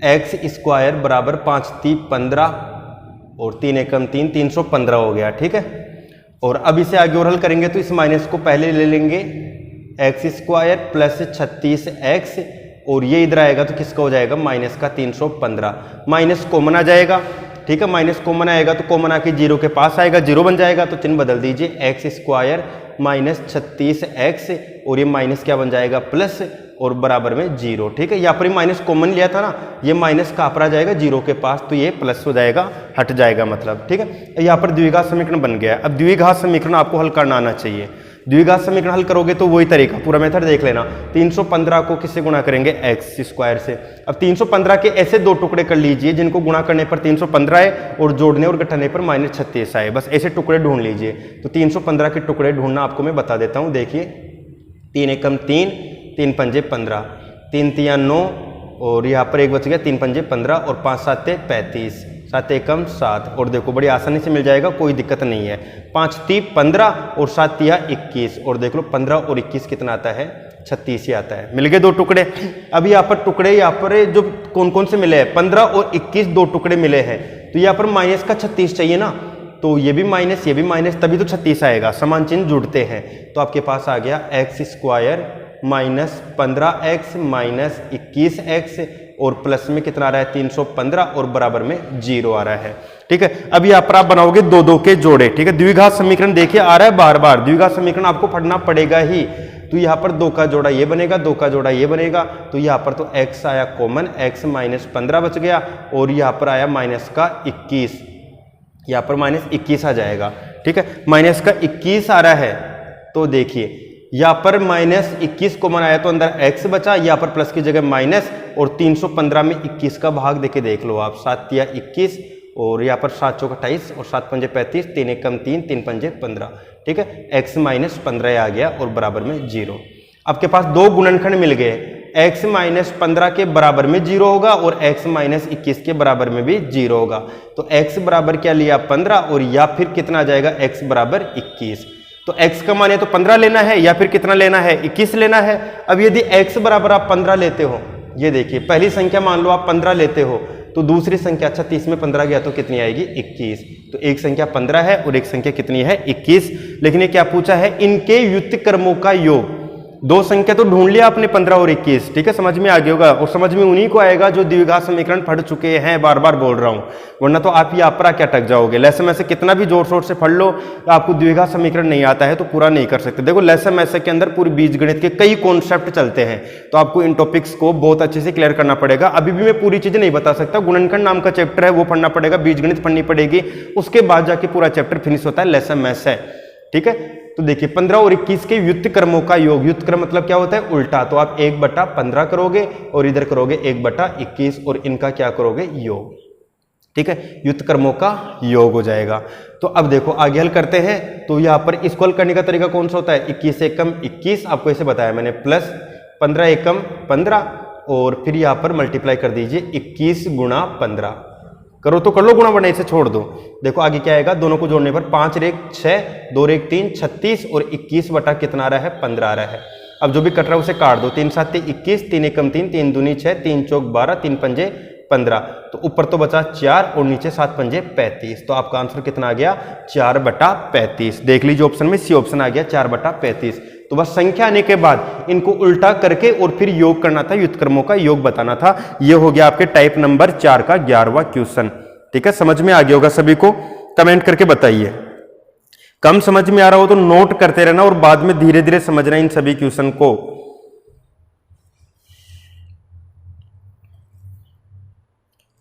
एक्स स्क्वायर बराबर 5 3 15 और 3 एकम 3 315 हो गया, ठीक है। और अब इसे आगे और हल करेंगे तो इस माइनस को पहले ले लेंगे, एक्स स्क्वायर प्लस 36x और ये इधर आएगा तो किसका हो जाएगा माइनस का 315। माइनस कॉमन आ जाएगा, ठीक है। माइनस कॉमन आएगा तो कॉमन आके जीरो के पास आएगा, जीरो बन जाएगा तो चिन्ह बदल दीजिए, एक्स स्क्वायर माइनस 36x और ये माइनस क्या बन जाएगा प्लस और बराबर में जीरो, ठीक है। यहाँ पर माइनस कॉमन लिया था ना, ये माइनस कहाँ पर आ जाएगा जीरो के पास तो ये प्लस हो जाएगा, हट जाएगा मतलब, ठीक है। यहाँ पर द्विघात समीकरण बन गया। अब द्विघात समीकरण आपको हल करना आना चाहिए। द्विघात समीकरण हल करोगे तो वही तरीका, पूरा मेथड देख लेना। 315 को किससे गुणा करेंगे एक्स स्क्वायर से। अब 315 के ऐसे दो टुकड़े कर लीजिए जिनको गुणा करने पर 315 आए और जोड़ने और घटाने पर माइनस 36 आए, बस ऐसे टुकड़े ढूंढ लीजिए। तो 315 के टुकड़े ढूंढना आपको मैं बता देता हूँ। देखिए 3 एकम 3 3 पंजे 15, 3 तिया 9 और यहाँ पर एक बच गया 3 पंजे 15 और 5 साते 35, 7 एकम 7 और देखो बड़ी आसानी से मिल जाएगा, कोई दिक्कत नहीं है। 5 ती 15 और 7 तिया 21 और देख लो 15 और 21 कितना आता है 36 ही आता है। मिल गए दो टुकड़े। अब यहाँ पर टुकड़े यहाँ पर जो कौन कौन से मिले हैं 15 और 21 दो टुकड़े मिले हैं तो यहाँ पर माइनस का 36 चाहिए ना, तो ये भी माइनस तभी तो 36 आएगा, समान चिन्ह जुड़ते हैं। तो आपके पास आ गया x square minus 15x minus 21x और प्लस में कितना आ रहा है 315 और बराबर में 0 आ रहा है, ठीक है। अब यहाँ पर आप बनाओगे दो दो के जोड़े, ठीक है। द्विघात समीकरण देखिए आ रहा है बार बार, द्विघात समीकरण आपको पढ़ना पड़ेगा ही। तो यहाँ पर 2 का जोड़ा ये बनेगा, 2 का जोड़ा ये बनेगा, तो यहाँ पर तो x आया कॉमन, x माइनस 15 बच गया और यहाँ पर आया माइनस का 21, यहाँ पर माइनस 21 आ जाएगा, ठीक है। माइनस का 21 आ रहा है तो देखिए यहाँ पर माइनस 21 कॉमन आया तो अंदर x बचा, यहाँ पर प्लस की जगह माइनस और 315 में 21 का भाग देके देख लो आप, 7 तिया 21 और यहाँ पर 7 चौका 28 और 7 पंजे 35, 3 एकम 3 3 पंजे 15, ठीक है। x माइनस 15 आ गया और बराबर में 0। आपके पास दो गुणनखंड मिल गए, x माइनस 15 के बराबर में 0 होगा और x माइनस 21 के बराबर में भी 0 होगा। तो x बराबर क्या लिया 15 और या फिर कितना आ जाएगा x बराबर 21। तो x का मान है तो 15 लेना है या फिर कितना लेना है 21 लेना है। अब यदि x बराबर आप 15 लेते हो, ये देखिए पहली संख्या मान लो आप 15 लेते हो तो दूसरी संख्या 36 में 15 गया तो कितनी आएगी 21। तो एक संख्या 15 है और एक संख्या कितनी है 21। लेकिन ये क्या पूछा है इनके व्युत्क्रमों का योग, दो संख्या तो ढूंढ लिया आपने 15 और 21, ठीक है, समझ में आ गया होगा। और समझ में उन्हीं को आएगा जो द्विघात समीकरण पढ़ चुके हैं, बार बार बोल रहा हूं, वरना तो आप यहाँ पर क्या अटक जाओगे। लेसन में से कितना भी जोर शोर से पढ़ लो, आपको द्विघात समीकरण नहीं आता है तो पूरा नहीं कर सकते। देखो लेसन में से के अंदर पूरी बीजगणित के कई कॉन्सेप्ट चलते हैं, तो आपको इन टॉपिक्स को बहुत अच्छे से क्लियर करना पड़ेगा। अभी भी मैं पूरी चीजें नहीं बता सकता, गुणनखंड नाम का चैप्टर है वो पढ़ना पड़ेगा, बीजगणित पढ़नी पड़ेगी, उसके बाद जाके पूरा चैप्टर फिनिश होता है, लेसन मैथ्स है, ठीक है। तो देखिए 15 और 21 के व्युत्क्रमों का योग, व्युत्क्रम मतलब क्या होता है, उल्टा, तो आप 1/15 करोगे और इधर करोगे 1/21 और इनका क्या करोगे, योग, ठीक है, व्युत्क्रमों का योग हो जाएगा। तो अब देखो आगे हल करते हैं। तो यहाँ पर इसको हल करने का तरीका कौन सा होता है, 21 एकम 21, आपको ऐसे बताया मैंने, प्लस 15 एकम 15 और फिर यहाँ पर मल्टीप्लाई कर दीजिए 21 गुणा 15, करो तो कर लो, गुणा बढ़ा इसे छोड़ दो। देखो आगे क्या आएगा, दोनों को जोड़ने पर 5 रेख 6, 2 रेख 3, 36 और 21 बटा कितना आ रहा है, 15 आ रहा है। अब जो भी कट रहा है उसे काट दो, 3 7 21, 3 एकम 3, 3 दूनी 6, 3 चौक 12, 3 पंजे 15, तो ऊपर तो बचा 4 और नीचे 7 पंजे 35, तो आपका आंसर कितना आ गया, 4/35। देख लीजिए ऑप्शन में सी ऑप्शन आ गया 4/35। तो बस संख्या आने के बाद इनको उल्टा करके और फिर योग करना था, व्युत्क्रमों का योग बताना था। यह हो गया आपके टाइप नंबर 4 का 11वां क्वेश्चन, ठीक है। समझ में आ गया होगा सभी को, कमेंट करके बताइए। कम समझ में आ रहा हो तो नोट करते रहना और बाद में धीरे धीरे समझना इन सभी क्वेश्चन को।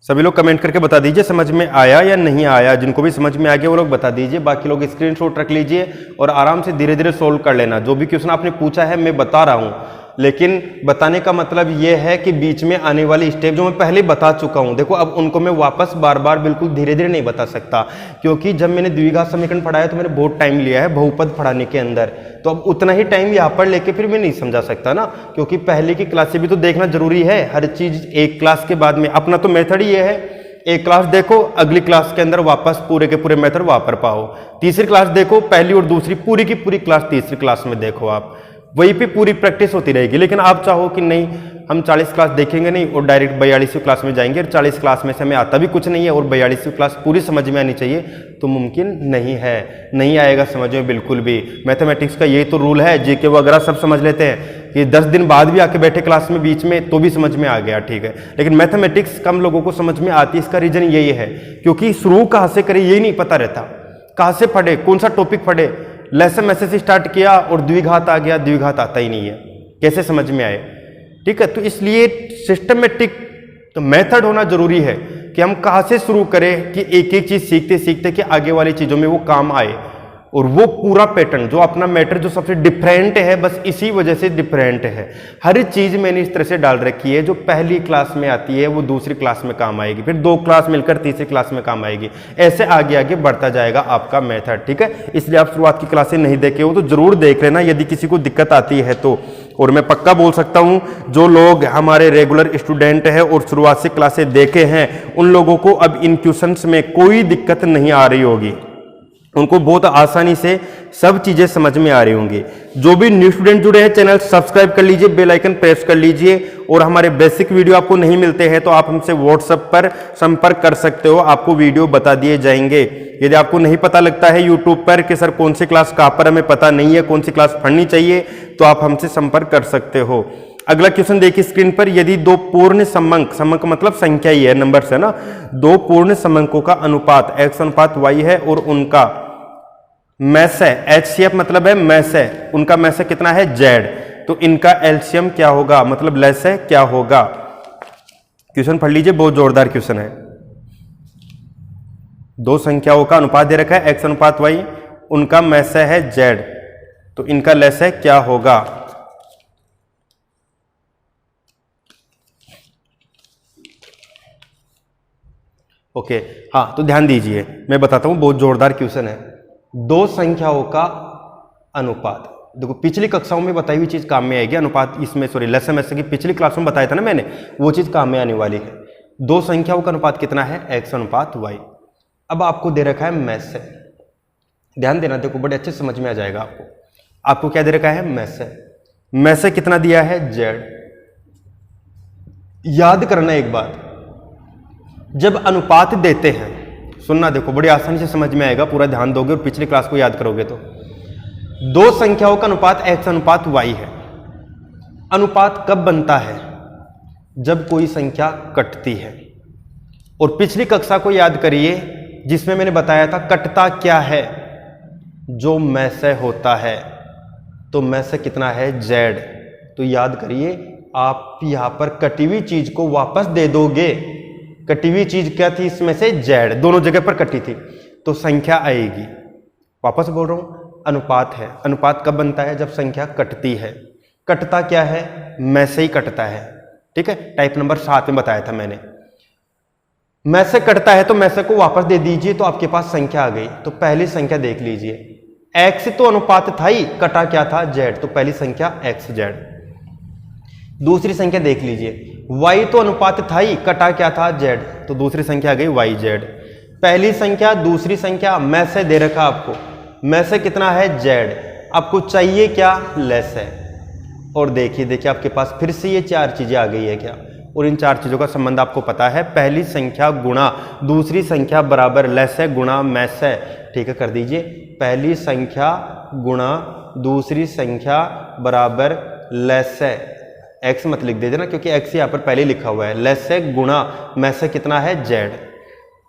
सभी लोग कमेंट करके बता दीजिए समझ में आया या नहीं आया। जिनको भी समझ में आ गया वो लोग बता दीजिए, बाकी लोग स्क्रीनशॉट रख लीजिए और आराम से धीरे धीरे सोल्व कर लेना। जो भी क्वेश्चन आपने पूछा है मैं बता रहा हूं, लेकिन बताने का मतलब यह है कि बीच में आने वाली स्टेप जो मैं पहले बता चुका हूं, देखो अब उनको मैं वापस बार बार बिल्कुल धीरे धीरे नहीं बता सकता, क्योंकि जब मैंने द्विघात समीकरण पढ़ाया तो मैंने बहुत टाइम लिया है बहुपद पढ़ाने के अंदर, तो अब उतना ही टाइम यहाँ पर लेके फिर मैं नहीं समझा सकता ना, क्योंकि पहले की क्लासें भी तो देखना जरूरी है। हर चीज एक क्लास के बाद में, अपना तो मेथड ही ये है, एक क्लास देखो अगली क्लास के अंदर वापस पूरे के पूरे मेथड वापर पाओ, तीसरी क्लास देखो, पहली और दूसरी पूरी की पूरी क्लास तीसरी क्लास में देखो, आप वहीं पे पूरी प्रैक्टिस होती रहेगी। लेकिन आप चाहो कि नहीं हम 40 क्लास देखेंगे नहीं और डायरेक्ट 42वीं क्लास में जाएंगे और 40 क्लास में से हमें आता भी कुछ नहीं है और 42वीं क्लास पूरी समझ में आनी चाहिए, तो मुमकिन नहीं है, नहीं आएगा समझ में बिल्कुल भी। मैथमेटिक्स का यही तो रूल है, जीके वगैरह सब समझ लेते हैं कि 10 दिन बाद भी आके बैठे क्लास में बीच में तो भी समझ में आ गया, ठीक है। लेकिन मैथमेटिक्स कम लोगों को समझ में आती है, इसका रीजन यही है क्योंकि शुरू कहाँ से करें यही नहीं पता रहता, कहाँ से पढ़े, कौन सा टॉपिक पढ़े। लेसन मैसेज से स्टार्ट किया और द्विघात आ गया, द्विघात आता ही नहीं है, कैसे समझ में आए, ठीक है। तो इसलिए सिस्टमेटिक तो मेथड होना जरूरी है कि हम कहाँ से शुरू करें कि एक एक चीज सीखते सीखते कि आगे वाली चीजों में वो काम आए, और वो पूरा पैटर्न जो अपना मैटर जो सबसे डिफरेंट है, बस इसी वजह से डिफरेंट है। हर चीज मैंने इस तरह से डाल रखी है, जो पहली क्लास में आती है वो दूसरी क्लास में काम आएगी, फिर 2 क्लास मिलकर तीसरी क्लास में काम आएगी, ऐसे आगे आगे बढ़ता जाएगा आपका मेथड, ठीक है। इसलिए आप शुरुआत की क्लासें नहीं देखे हो तो जरूर देख लेना यदि किसी को दिक्कत आती है तो। और मैं पक्का बोल सकता हूं जो लोग हमारे रेगुलर स्टूडेंट हैं और शुरुआत से क्लासें देखे हैं, उन लोगों को अब इन क्वेश्चंस में कोई दिक्कत नहीं आ रही होगी, उनको बहुत आसानी से सब चीजें समझ में आ रही होंगी। जो भी न्यू स्टूडेंट जुड़े हैं चैनल सब्सक्राइब कर लीजिए, बेल आइकन प्रेस कर लीजिए, और हमारे बेसिक वीडियो आपको नहीं मिलते हैं तो आप हमसे व्हाट्सएप पर संपर्क कर सकते हो, आपको वीडियो बता दिए जाएंगे। यदि आपको नहीं पता लगता है यूट्यूब पर कि सर कौन सी क्लास कहाँ पर हमें पता नहीं है, कौन सी क्लास पढ़नी चाहिए, तो आप हमसे संपर्क कर सकते हो। अगला क्वेश्चन देखिए स्क्रीन पर, यदि 2 पूर्ण समंक, समंक मतलब संख्या ही है, नंबर से ना, 2 पूर्ण समंकों का अनुपात x अनुपात y है और उनका मैस है, HCF मतलब है मैस है, उनका मैस है कितना है Z, तो इनका एलसीएम क्या होगा, मतलब लेस है क्या होगा। क्वेश्चन पढ़ लीजिए, बहुत जोरदार क्वेश्चन है। 2 संख्याओं का अनुपात दे रखा है x अनुपात y, उनका मैस है Z, तो इनका लेस है क्या होगा। ओके हाँ, तो ध्यान दीजिए मैं बताता हूं, बहुत जोरदार क्वेश्चन है। 2 संख्याओं का अनुपात, देखो पिछली कक्षाओं में बताई हुई चीज काम में आएगी, अनुपात इसमें सॉरी लेसन मैथ्स की पिछली क्लास में बताया था ना मैंने, वो चीज काम में आने वाली है। 2 संख्याओं का अनुपात कितना है, x अनुपात y। अब आपको दे रखा है मैस है, ध्यान देना, देखो बड़े अच्छे समझ में आ जाएगा आपको। आपको क्या दे रखा है, मैस है, मैस है कितना दिया है, z। याद करना एक बात, जब अनुपात देते हैं, सुनना देखो बड़ी आसानी से समझ में आएगा, पूरा ध्यान दोगे और पिछली क्लास को याद करोगे तो। 2 संख्याओं का अनुपात x अनुपात y है, अनुपात कब बनता है? जब कोई संख्या कटती है। और पिछली कक्षा को याद करिए जिसमें मैंने बताया था कटता क्या है, जो में से होता है। तो में से कितना है? z। तो याद करिए आप यहां पर कटी हुई चीज को वापस दे दोगे। कटी हुई चीज क्या थी इसमें से? z, दोनों जगह पर कटी थी तो संख्या आएगी। वापस बोल रहा हूं, अनुपात है। अनुपात कब बनता है? जब संख्या कटती है। कटता क्या है? में से ही कटता है। ठीक है, टाइप नंबर 7 में बताया था मैंने। में से कटता है तो में से को वापस दे दीजिए तो आपके पास संख्या आ गई। तो पहली संख्या देख लीजिए, x तो अनुपात था ही, कटा क्या था? z। तो पहली संख्या xz। दूसरी संख्या देख लीजिए, y तो अनुपात था ही, कटा क्या था? z। तो दूसरी संख्या आ गई yz। पहली संख्या, दूसरी संख्या, में से दे रखा आपको, में से कितना है? z। आपको चाहिए क्या? लेस है। और देखिए आपके पास फिर से ये 4 चीजें आ गई है क्या? और इन 4 चीजों का संबंध आपको पता है, पहली संख्या गुणा दूसरी संख्या बराबर लेस है गुणा में से। ठीक है, कर दीजिए, पहली संख्या गुणा दूसरी संख्या बराबर लेस है। x मत लिख दीजिए ना, क्योंकि x यहाँ पर पहले लिखा हुआ है। लेस है गुणा में से कितना है? z।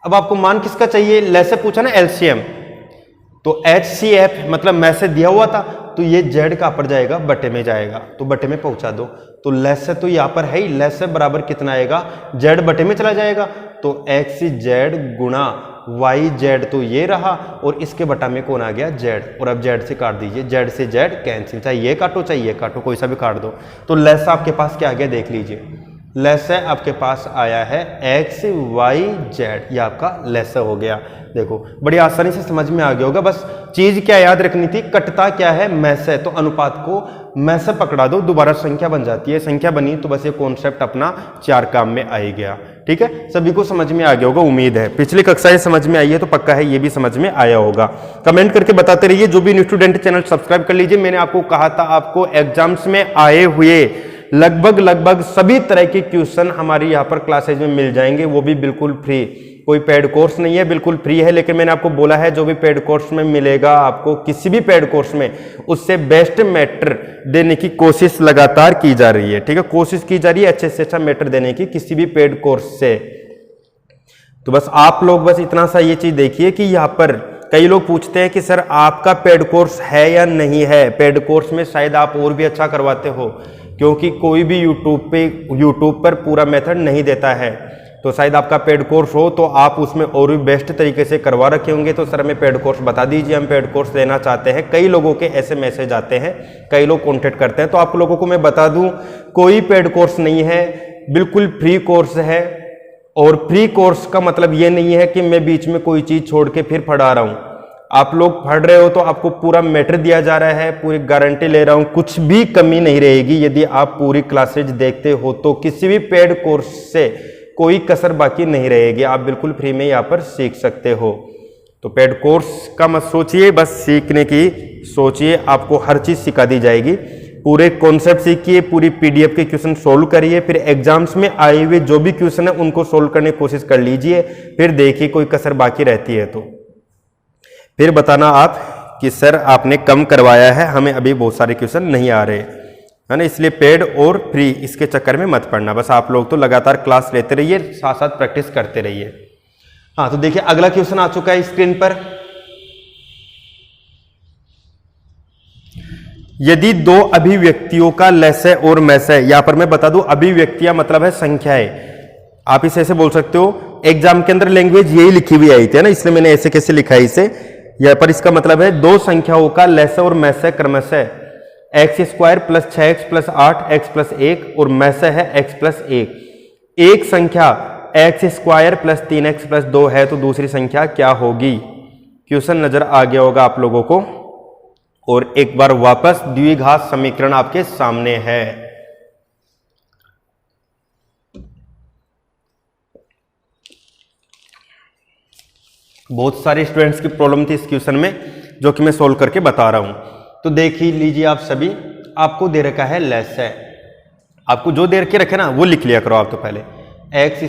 अब आपको मान किसका चाहिए? लेस से पूछा ना, एलसीएम। तो HCF मतलब में से दिया हुआ था, तो ये z कहाँ पर जाएगा? बटे में जाएगा। तो बटे में पहुंचा दो। तो लेस तो यहाँ पर है ही, लेस से बराबर कितना आएगा? z बटे में चला जाएगा। तो xz गुणा yz, तो ये रहा, और इसके बटा में कौन आ गया? z। और अब z से काट दीजिए, z से z कैंसिल, चाहे ये काटो चाहे ये काटो, कोई सा भी काट दो। तो लेस आपके पास क्या आ गया? देख लीजिए, लेस आपके पास आया है xyz, ये आपका लेस हो गया। देखो बड़ी आसानी से समझ में आ गया होगा। बस चीज क्या याद रखनी थी? कटता क्या है? में से। तो अनुपात को में से पकड़ा दो, दोबारा संख्या बन जाती है। संख्या बनी तो बस ये कॉन्सेप्ट अपना 4 काम में आ ही गया। ठीक है, सभी को समझ में आ गया होगा, उम्मीद है। पिछली कक्षा ये समझ में आई है तो पक्का है ये भी समझ में आया होगा। कमेंट करके बताते रहिए। जो भी न्यू स्टूडेंट, चैनल सब्सक्राइब कर लीजिए। मैंने आपको कहा था आपको एग्जाम्स में आए हुए लगभग सभी तरह के क्वेश्चन हमारी यहाँ पर क्लासेज में मिल जाएंगे, वो भी बिल्कुल फ्री। कोई पेड कोर्स नहीं है, बिल्कुल फ्री है। लेकिन मैंने आपको बोला है जो भी पेड कोर्स में मिलेगा आपको, किसी भी पेड कोर्स में, उससे बेस्ट मैटर देने की कोशिश लगातार की जा रही है। ठीक है, कोशिश की जा रही है अच्छे से अच्छा मैटर देने की किसी भी पेड कोर्स से। तो बस आप लोग बस इतना सा ये चीज देखिए कि यहाँ पर कई लोग पूछते हैं कि सर आपका पेड कोर्स है या नहीं है। पेड कोर्स में शायद आप और भी अच्छा करवाते हो, क्योंकि कोई भी यूट्यूब पर पूरा मेथड नहीं देता है। तो शायद आपका पेड कोर्स हो तो आप उसमें और भी बेस्ट तरीके से करवा रखे होंगे। तो सर हमें पेड कोर्स बता दीजिए, हम पेड कोर्स लेना चाहते हैं। कई लोगों के ऐसे मैसेज आते हैं, कई लोग कॉन्टेक्ट करते हैं। तो आप लोगों को मैं बता दूं, कोई पेड कोर्स नहीं है, बिल्कुल फ्री कोर्स है। और फ्री कोर्स का मतलब ये नहीं है कि मैं बीच में कोई चीज छोड़ के फिर पढ़ा रहा हूं। आप लोग पढ़ रहे हो तो आपको पूरा मैटर दिया जा रहा है, पूरी गारंटी ले रहा हूं, कुछ भी कमी नहीं रहेगी यदि आप पूरी क्लासेज देखते हो। तो किसी भी पेड कोर्स से कोई कसर बाकी नहीं रहेगी, आप बिल्कुल फ्री में यहाँ पर सीख सकते हो। तो पेड कोर्स का मत सोचिए, बस सीखने की सोचिए। आपको हर चीज सिखा दी जाएगी, पूरे कॉन्सेप्ट सीखिए, पूरी पीडीएफ के क्वेश्चन सोल्व करिए, फिर एग्जाम्स में आए हुए जो भी क्वेश्चन है उनको सोल्व करने की कोशिश कर लीजिए। फिर देखिए कोई कसर बाकी रहती है तो फिर बताना आप कि सर आपने कम करवाया है, हमें अभी बहुत सारे क्वेश्चन नहीं आ रहे, है ना। इसलिए पेड और फ्री इसके चक्कर में मत पड़ना। बस आप लोग तो लगातार क्लास लेते रहिए, साथ साथ प्रैक्टिस करते रहिए। हाँ, तो देखिए अगला क्वेश्चन आ चुका है स्क्रीन पर। यदि दो अभिव्यक्तियों का लेस है और मैस है, यहां पर मैं बता दूं अभिव्यक्तियां मतलब है संख्याएं। आप इसे ऐसे बोल सकते हो, एग्जाम के अंदर लैंग्वेज यही लिखी हुई आई थी, है ना, इसलिए मैंने ऐसे कैसे लिखा है इसे। यहां पर इसका मतलब है दो संख्याओं का लेस और मैस है क्रमशः x² + 6x + 8x + 1 और मैस है x + 1। एक संख्या x² + 3x + 2 है तो दूसरी संख्या क्या होगी। क्वेश्चन नजर आ गया होगा आप लोगों को। और एक बार वापस द्विघात समीकरण आपके सामने है। बहुत सारे स्टूडेंट्स की प्रॉब्लम थी इस क्वेश्चन में, जो कि मैं सोल्व करके बता रहा हूं। तो देख ही लीजिए आप सभी, आपको दे रखा है लेस है, आपको जो दे रखे रखे ना वो लिख लिया करो आप। तो पहले x²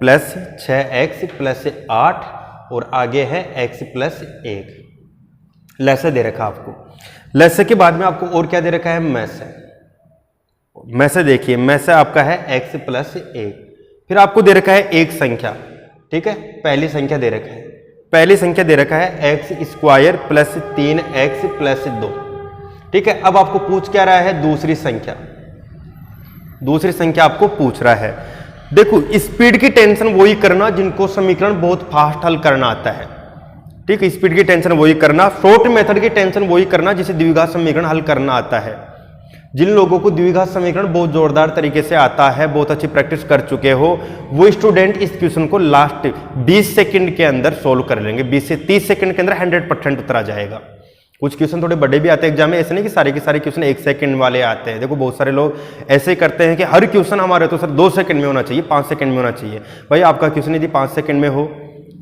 + 6x + 8 और आगे है x + 1। लेस दे रखा आपको। लेस के बाद में आपको और क्या दे रखा है, मैस है। में से देखिए, में से आपका है x प्लस 1, फिर आपको दे रखा है एक संख्या, ठीक है, पहली संख्या दे रखा है, पहली संख्या दे रखा है x square plus 3x plus 2, ठीक है। अब आपको पूछ क्या रहा है, दूसरी संख्या, दूसरी संख्या आपको पूछ रहा है। देखो स्पीड की टेंशन वही करना जिनको समीकरण बहुत फास्ट हल करना आता है, ठीक है, स्पीड की टेंशन वही करना, शॉर्ट मेथड की टेंशन वही करना जिसे द्विघात समीकरण हल करना आता है। जिन लोगों को द्विघात समीकरण बहुत जोरदार तरीके से आता है, बहुत अच्छी प्रैक्टिस कर चुके हो, वो स्टूडेंट इस क्वेश्चन को लास्ट 20 सेकंड के अंदर सोल्व कर लेंगे। 20 से 30 सेकंड के अंदर 100% उत्तर आ जाएगा। कुछ क्वेश्चन थोड़े बड़े भी आते हैं एग्जाम में, ऐसे नहीं कि सारे के सारे क्वेश्चन 1 सेकंड वाले आते हैं। देखो बहुत सारे लोग ऐसे करते हैं कि हर क्वेश्चन हमारे तो सर 2 सेकंड में होना चाहिए, 5 सेकंड में होना चाहिए। भाई आपका क्वेश्चन यदि 5 सेकंड में हो,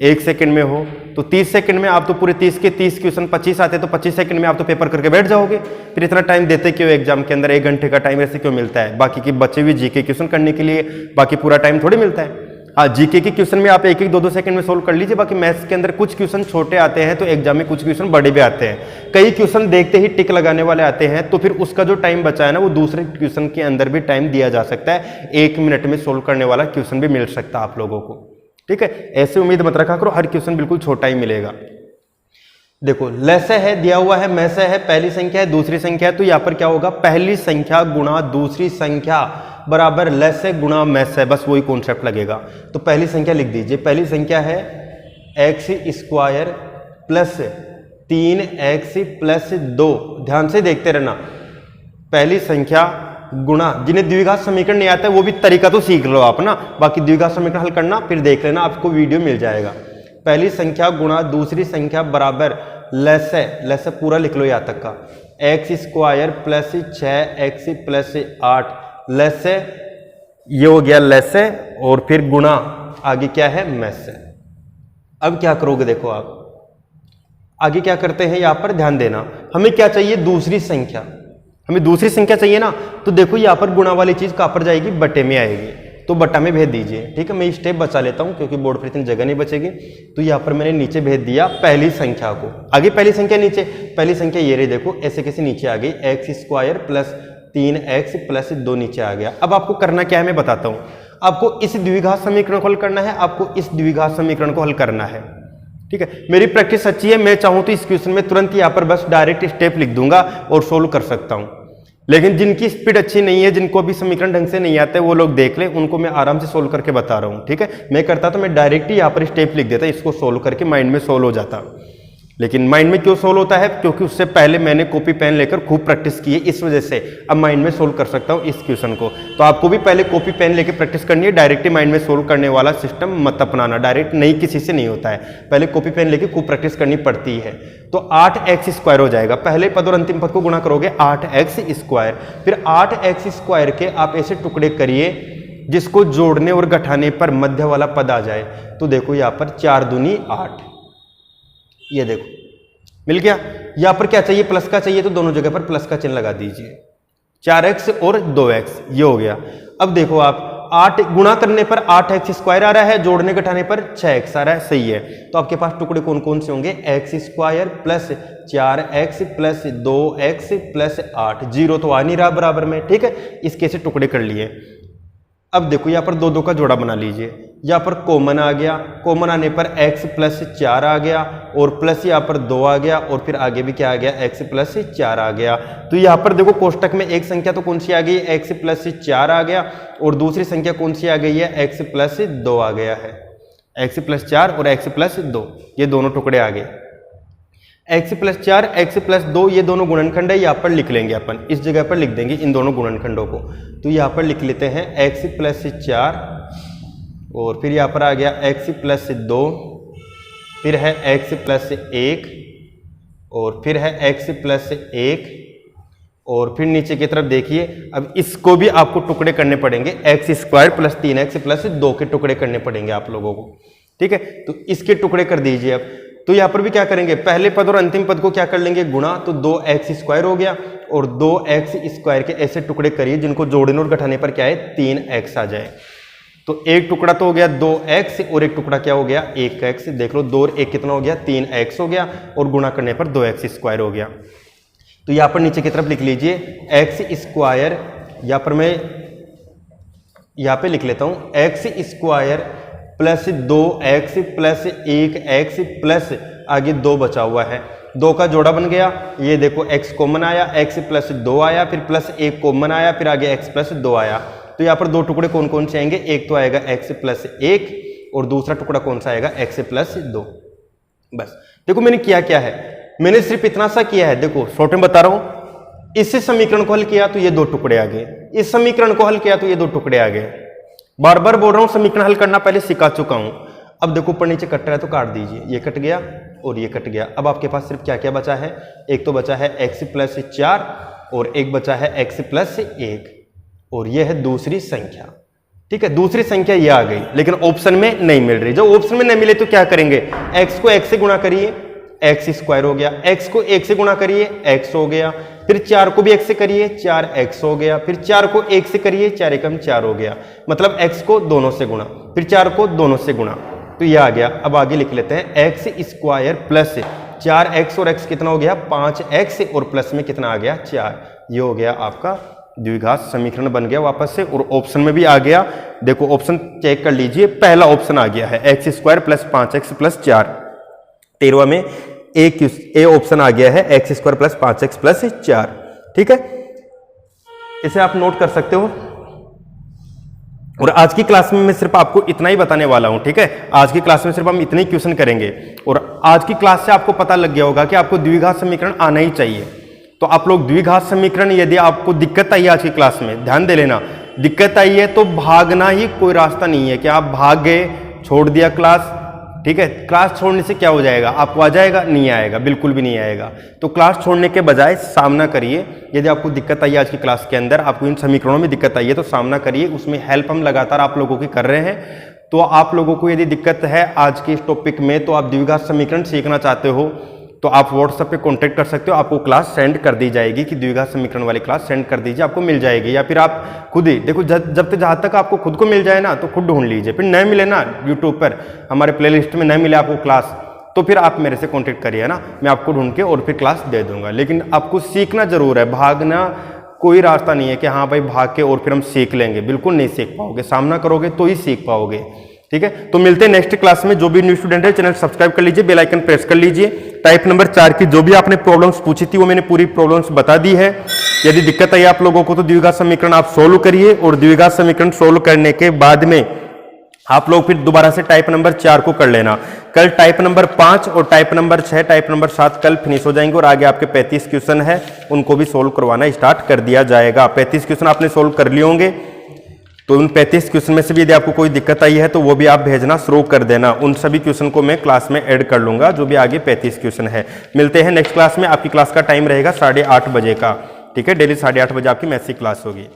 1 सेकंड में हो, तो 30 सेकंड में आप तो पूरे 30 के 30 क्वेश्चन 25 आते हैं, तो 25 सेकंड में आप तो पेपर करके बैठ जाओगे। फिर इतना टाइम देते क्यों एग्जाम के अंदर, 1 घंटे का टाइम ऐसे क्यों मिलता है? बाकी की बचे हुए जीके क्वेश्चन करने के लिए बाकी पूरा टाइम थोड़ी मिलता है। हाँ, जीके के क्वेश्चन में आप 1-1, 2-2 सेकंड में सोल्व कर लीजिए। बाकी मैथ्स के अंदर कुछ क्वेश्चन छोटे आते हैं तो एग्जाम में कुछ क्वेश्चन बड़े भी आते हैं। कई क्वेश्चन देखते ही टिक लगाने वाले आते हैं, तो फिर उसका जो टाइम बचा है ना, वो दूसरे क्वेश्चन के अंदर भी टाइम दिया जा सकता है। 1 मिनट में सोल्व करने वाला क्वेश्चन भी मिल सकता है आप लोगों को, ठीक है। ऐसे उम्मीद मत रखा करो हर क्वेश्चन बिल्कुल छोटा ही मिलेगा। देखो लैसे है दिया हुआ है, मैसे है, पहली संख्या है, दूसरी संख्या है, तो यहाँ पर क्या होगा, पहली संख्या गुणा दूसरी संख्या बराबर लैसे गुणा मैसे, बस वही कॉन्सेप्ट लगेगा। तो पहली संख्या लिख दीजिए, पहली संख्या है x square plus 3x plus 2। ध्यान से देखते रहना, पहली संख्या गुणा, जिन्हें द्विघात समीकरण नहीं आता है वो भी तरीका तो सीख लो आप ना, बाकी द्विघात समीकरण हल करना फिर देख लेना, आपको वीडियो मिल जाएगा। पहली संख्या गुणा दूसरी संख्या बराबर लैसे, लैसे पूरा लिख लो यहाँ तक का, x square plus 6x plus 8, लैसे ये हो गया लैसे, और फिर गुणा आगे क्या है मैसे। अब क्या करोगे, देखो आप आगे क्या करते हैं, यहां पर ध्यान देना, हमें क्या चाहिए, दूसरी संख्या, हमें दूसरी संख्या चाहिए ना। तो देखो यहां पर गुणा वाली चीज कहां पर जाएगी, बटे में आएगी, तो बटा में भेज दीजिए, ठीक है। मैं स्टेप बचा लेता हूं क्योंकि बोर्ड पर इतनी जगह नहीं बचेगी। तो यहां पर मैंने नीचे भेज दिया पहली संख्या को, आगे पहली संख्या नीचे, पहली संख्या ये रही, देखो ऐसे कैसे नीचे आ गई, x square plus 3x plus 2 नीचे आ गया। अब आपको करना क्या है मैं बताता हूं, आपको इस द्विघात समीकरण को हल करना है, आपको इस द्विघात समीकरण को हल करना है, ठीक है। मेरी प्रैक्टिस अच्छी है, मैं चाहूं तो इस क्वेश्चन में तुरंत यहां पर बस डायरेक्ट स्टेप लिख दूंगा और सोल्व कर सकता हूं। लेकिन जिनकी स्पीड अच्छी नहीं है, जिनको भी समीकरण ढंग से नहीं आते, वो लोग देख लें, उनको मैं आराम से सोल्व करके बता रहा हूं, ठीक है। मैं करता तो मैं डायरेक्ट ही यहाँ पर स्टेप लिख देता, इसको सोल्व करके माइंड में सोल्व हो जाता। लेकिन माइंड में क्यों सोल्व होता है, क्योंकि उससे पहले मैंने कॉपी पेन लेकर खूब प्रैक्टिस की है, इस वजह से अब माइंड में सोल्व कर सकता हूं इस क्वेश्चन को। तो आपको भी पहले कॉपी पेन लेकर प्रैक्टिस करनी है, डायरेक्ट ही माइंड में सोल्व करने वाला सिस्टम मत अपनाना, डायरेक्ट नहीं, किसी से नहीं होता है, पहले कॉपी पेन लेकर खूब प्रैक्टिस करनी पड़ती है। तो 8x स्क्वायर हो जाएगा, पहले पद और अंतिम पद को गुणा करोगे 8x स्क्वायर, फिर 8x स्क्वायर के आप ऐसे टुकड़े करिए जिसको जोड़ने और घटाने पर मध्य वाला पद आ जाए। तो देखो यहाँ पर 4 दूनी 8, ये देखो मिल गया। यहां पर क्या चाहिए, प्लस का चाहिए, तो दोनों जगह पर प्लस का चिन्ह लगा दीजिए, 4x और 2x, ये हो गया। अब देखो आप 8 गुणा करने पर 8x स्क्वायर आ रहा है, जोड़ने घटाने पर 6x आ रहा है, सही है। तो आपके पास टुकड़े कौन कौन से होंगे, x square plus 4x plus 2x plus 8, 0 तो आ नहीं रहा बराबर में, ठीक है। इसके से टुकड़े कर लिए। अब देखो यहाँ पर 2-2 का जोड़ा बना लीजिए, यहाँ पर कॉमन आ गया, कॉमन आने पर x प्लस 4 आ गया, और प्लस यहाँ पर 2 आ गया, और फिर आगे भी क्या आ गया, x प्लस 4 आ गया। तो यहाँ पर देखो कोष्टक में एक संख्या तो कौन सी आ गई, x प्लस 4 आ गया, और दूसरी संख्या कौन सी आ गई है, x प्लस 2 आ गया है, x प्लस 4 और x प्लस 2, ये दोनों टुकड़े आ गए। x प्लस 4 x प्लस 2 ये दोनों गुणनखंड है, यहाँ पर लिख लेंगे अपन, इस जगह पर लिख देंगे इन दोनों गुणनखंडों को। तो यहाँ पर लिख लेते हैं x प्लस 4, और फिर यहाँ पर आ गया x प्लस 2, फिर है x प्लस 1, और फिर है x प्लस 1, और फिर नीचे की तरफ देखिए। अब इसको भी आपको टुकड़े करने पड़ेंगे, x square plus 3x plus 2 के टुकड़े करने पड़ेंगे आप लोगों को, ठीक है। तो इसके टुकड़े कर दीजिए। अब तो यहाँ पर भी क्या करेंगे, पहले पद और अंतिम पद को क्या कर लेंगे, गुणा, तो 2x स्क्वायर हो गया, और 2x स्क्वायर के ऐसे टुकड़े करिए जिनको जोड़ने और घटाने पर क्या है, 3x आ जाए। तो एक टुकड़ा तो हो गया 2x, और एक टुकड़ा क्या हो गया, 1x। देख लो 2 और 1 कितना हो गया, 3x हो गया, और गुणा करने पर 2x स्क्वायर हो गया। तो यहाँ पर नीचे की तरफ लिख लीजिए x स्क्वायर यहाँ पर मैं यहाँ पे लिख लेता हूँ x square plus 2x plus 1x plus आगे 2 बचा हुआ है, 2 का जोड़ा बन गया। ये देखो x कॉमन आया, x प्लस 2 आया, फिर प्लस 1 कॉमन आया, फिर आगे x प्लस 2 आया। तो यहाँ पर 2 टुकड़े कौन कौन से आएंगे, एक तो आएगा x प्लस 1 और दूसरा टुकड़ा कौन सा आएगा x प्लस 2। बस देखो मैंने किया क्या है, मैंने सिर्फ इतना सा किया है। देखो शॉर्ट में बता रहा हूं, इस समीकरण को हल किया तो ये 2 टुकड़े आ गए, इस समीकरण को हल किया तो ये 2 टुकड़े आ गए। बार बार बोल रहा हूं समीकरण हल करना पहले सिखा चुका हूं। अब देखो ऊपर नीचे कट रहा है तो काट दीजिए, ये कट गया और ये कट गया। अब आपके पास सिर्फ क्या क्या बचा है, एक तो बचा है x प्लस 4 और एक बचा है x प्लस 1 और ये है दूसरी संख्या। ठीक है, दूसरी संख्या ये आ गई, लेकिन ऑप्शन में नहीं मिल रही। जब ऑप्शन में नहीं मिले तो क्या करेंगे, x को x से गुणा करिए, x स्क्वायर हो गया, x को 1 से गुणा करिए, x हो गया, फिर 4 को भी x से करिए, 4x हो गया, फिर 4 को 1 से करिए, 4 एकम 4 हो गया, मतलब x को दोनों से गुणा, फिर 4 को दोनों से गुणा, तो ये आ गया। अब आगे लिख लेते हैं x स्क्वायर प्लस 4x और x कितना हो गया 5x और प्लस में कितना आ गया 4। ये हो गया आपका द्विघात समीकरण बन गया वापस से, और ऑप्शन में भी आ गया। देखो ऑप्शन चेक कर लीजिए, पहला ऑप्शन आ गया है x square plus 5x plus 4। 13वां में ए ऑप्शन आ गया है x square plus 5x plus 4। ठीक है, इसे आप नोट कर सकते हो। और आज की क्लास में मैं सिर्फ आपको इतना ही बताने वाला हूं। ठीक है, आज की क्लास में सिर्फ हम इतने ही क्वेश्चन करेंगे, और आज की क्लास से आपको पता लग गया होगा कि आपको द्विघात समीकरण आना ही चाहिए। तो आप लोग द्विघात समीकरण, यदि आपको दिक्कत आई आज की क्लास में, ध्यान दे लेना, दिक्कत आई है तो भागना ही कोई रास्ता नहीं है कि आप भाग गए, छोड़ दिया क्लास। ठीक है, क्लास छोड़ने से क्या हो जाएगा, आपको आ जाएगा, नहीं आएगा, बिल्कुल भी नहीं आएगा। तो क्लास छोड़ने के बजाय सामना करिए। यदि आपको दिक्कत आई आज की क्लास के अंदर, आपको इन समीकरणों में दिक्कत आई है तो सामना करिए, उसमें हेल्प हम लगातार आप लोगों की कर रहे हैं। तो आप लोगों को यदि दिक्कत है आज के इस टॉपिक में, तो आप द्विघात समीकरण सीखना चाहते हो तो आप व्हाट्सएप पे कांटेक्ट कर सकते हो, आपको क्लास सेंड कर दी जाएगी कि द्विघात समीकरण वाली क्लास सेंड कर दीजिए, आपको मिल जाएगी। या फिर आप खुद ही देखो, जब तक जहाँ तक आपको खुद को मिल जाए ना तो खुद ढूंढ लीजिए। फिर नहीं मिले ना यूट्यूब पर हमारे प्लेलिस्ट में नहीं मिले आपको क्लास, तो फिर आप मेरे से कॉन्टेक्ट करिए ना, मैं आपको ढूंढ के और फिर क्लास दे दूंगा। लेकिन आपको सीखना जरूर है, भागना कोई रास्ता नहीं है कि हाँ भाई भाग के और फिर हम सीख लेंगे, बिल्कुल नहीं सीख पाओगे। सामना करोगे तो ही सीख पाओगे। ठीक है, तो मिलते हैं नेक्स्ट क्लास में। जो भी न्यू स्टूडेंट है चैनल सब्सक्राइब कर लीजिए, बेल आइकन प्रेस कर लीजिए। टाइप नंबर 4 की जो भी आपने प्रॉब्लम्स पूछी थी वो मैंने पूरी प्रॉब्लम्स बता दी है। यदि दिक्कत आई आप लोगों को तो द्विघात समीकरण आप सोल्व करिए, और द्विघात समीकरण सोल्व करने के बाद में आप लोग फिर दोबारा से टाइप नंबर 4 को कर लेना। कल टाइप नंबर 5 और टाइप नंबर 6, टाइप नंबर 7 कल फिनिश हो जाएंगे, और आगे आपके 35 क्वेश्चन है उनको भी सोल्व करवाना स्टार्ट कर दिया जाएगा। 35 क्वेश्चन आपने सोल्व कर लिए होंगे, तो उन 35 क्वेश्चन में से भी यदि आपको कोई दिक्कत आई है तो वो भी आप भेजना शुरू कर देना। उन सभी क्वेश्चन को मैं क्लास में ऐड कर लूंगा, जो भी आगे 35 क्वेश्चन है। मिलते हैं नेक्स्ट क्लास में। आपकी क्लास का टाइम रहेगा 8:30 बजे का। ठीक है, डेली 8:30 बजे आपकी मैथ्स की क्लास होगी।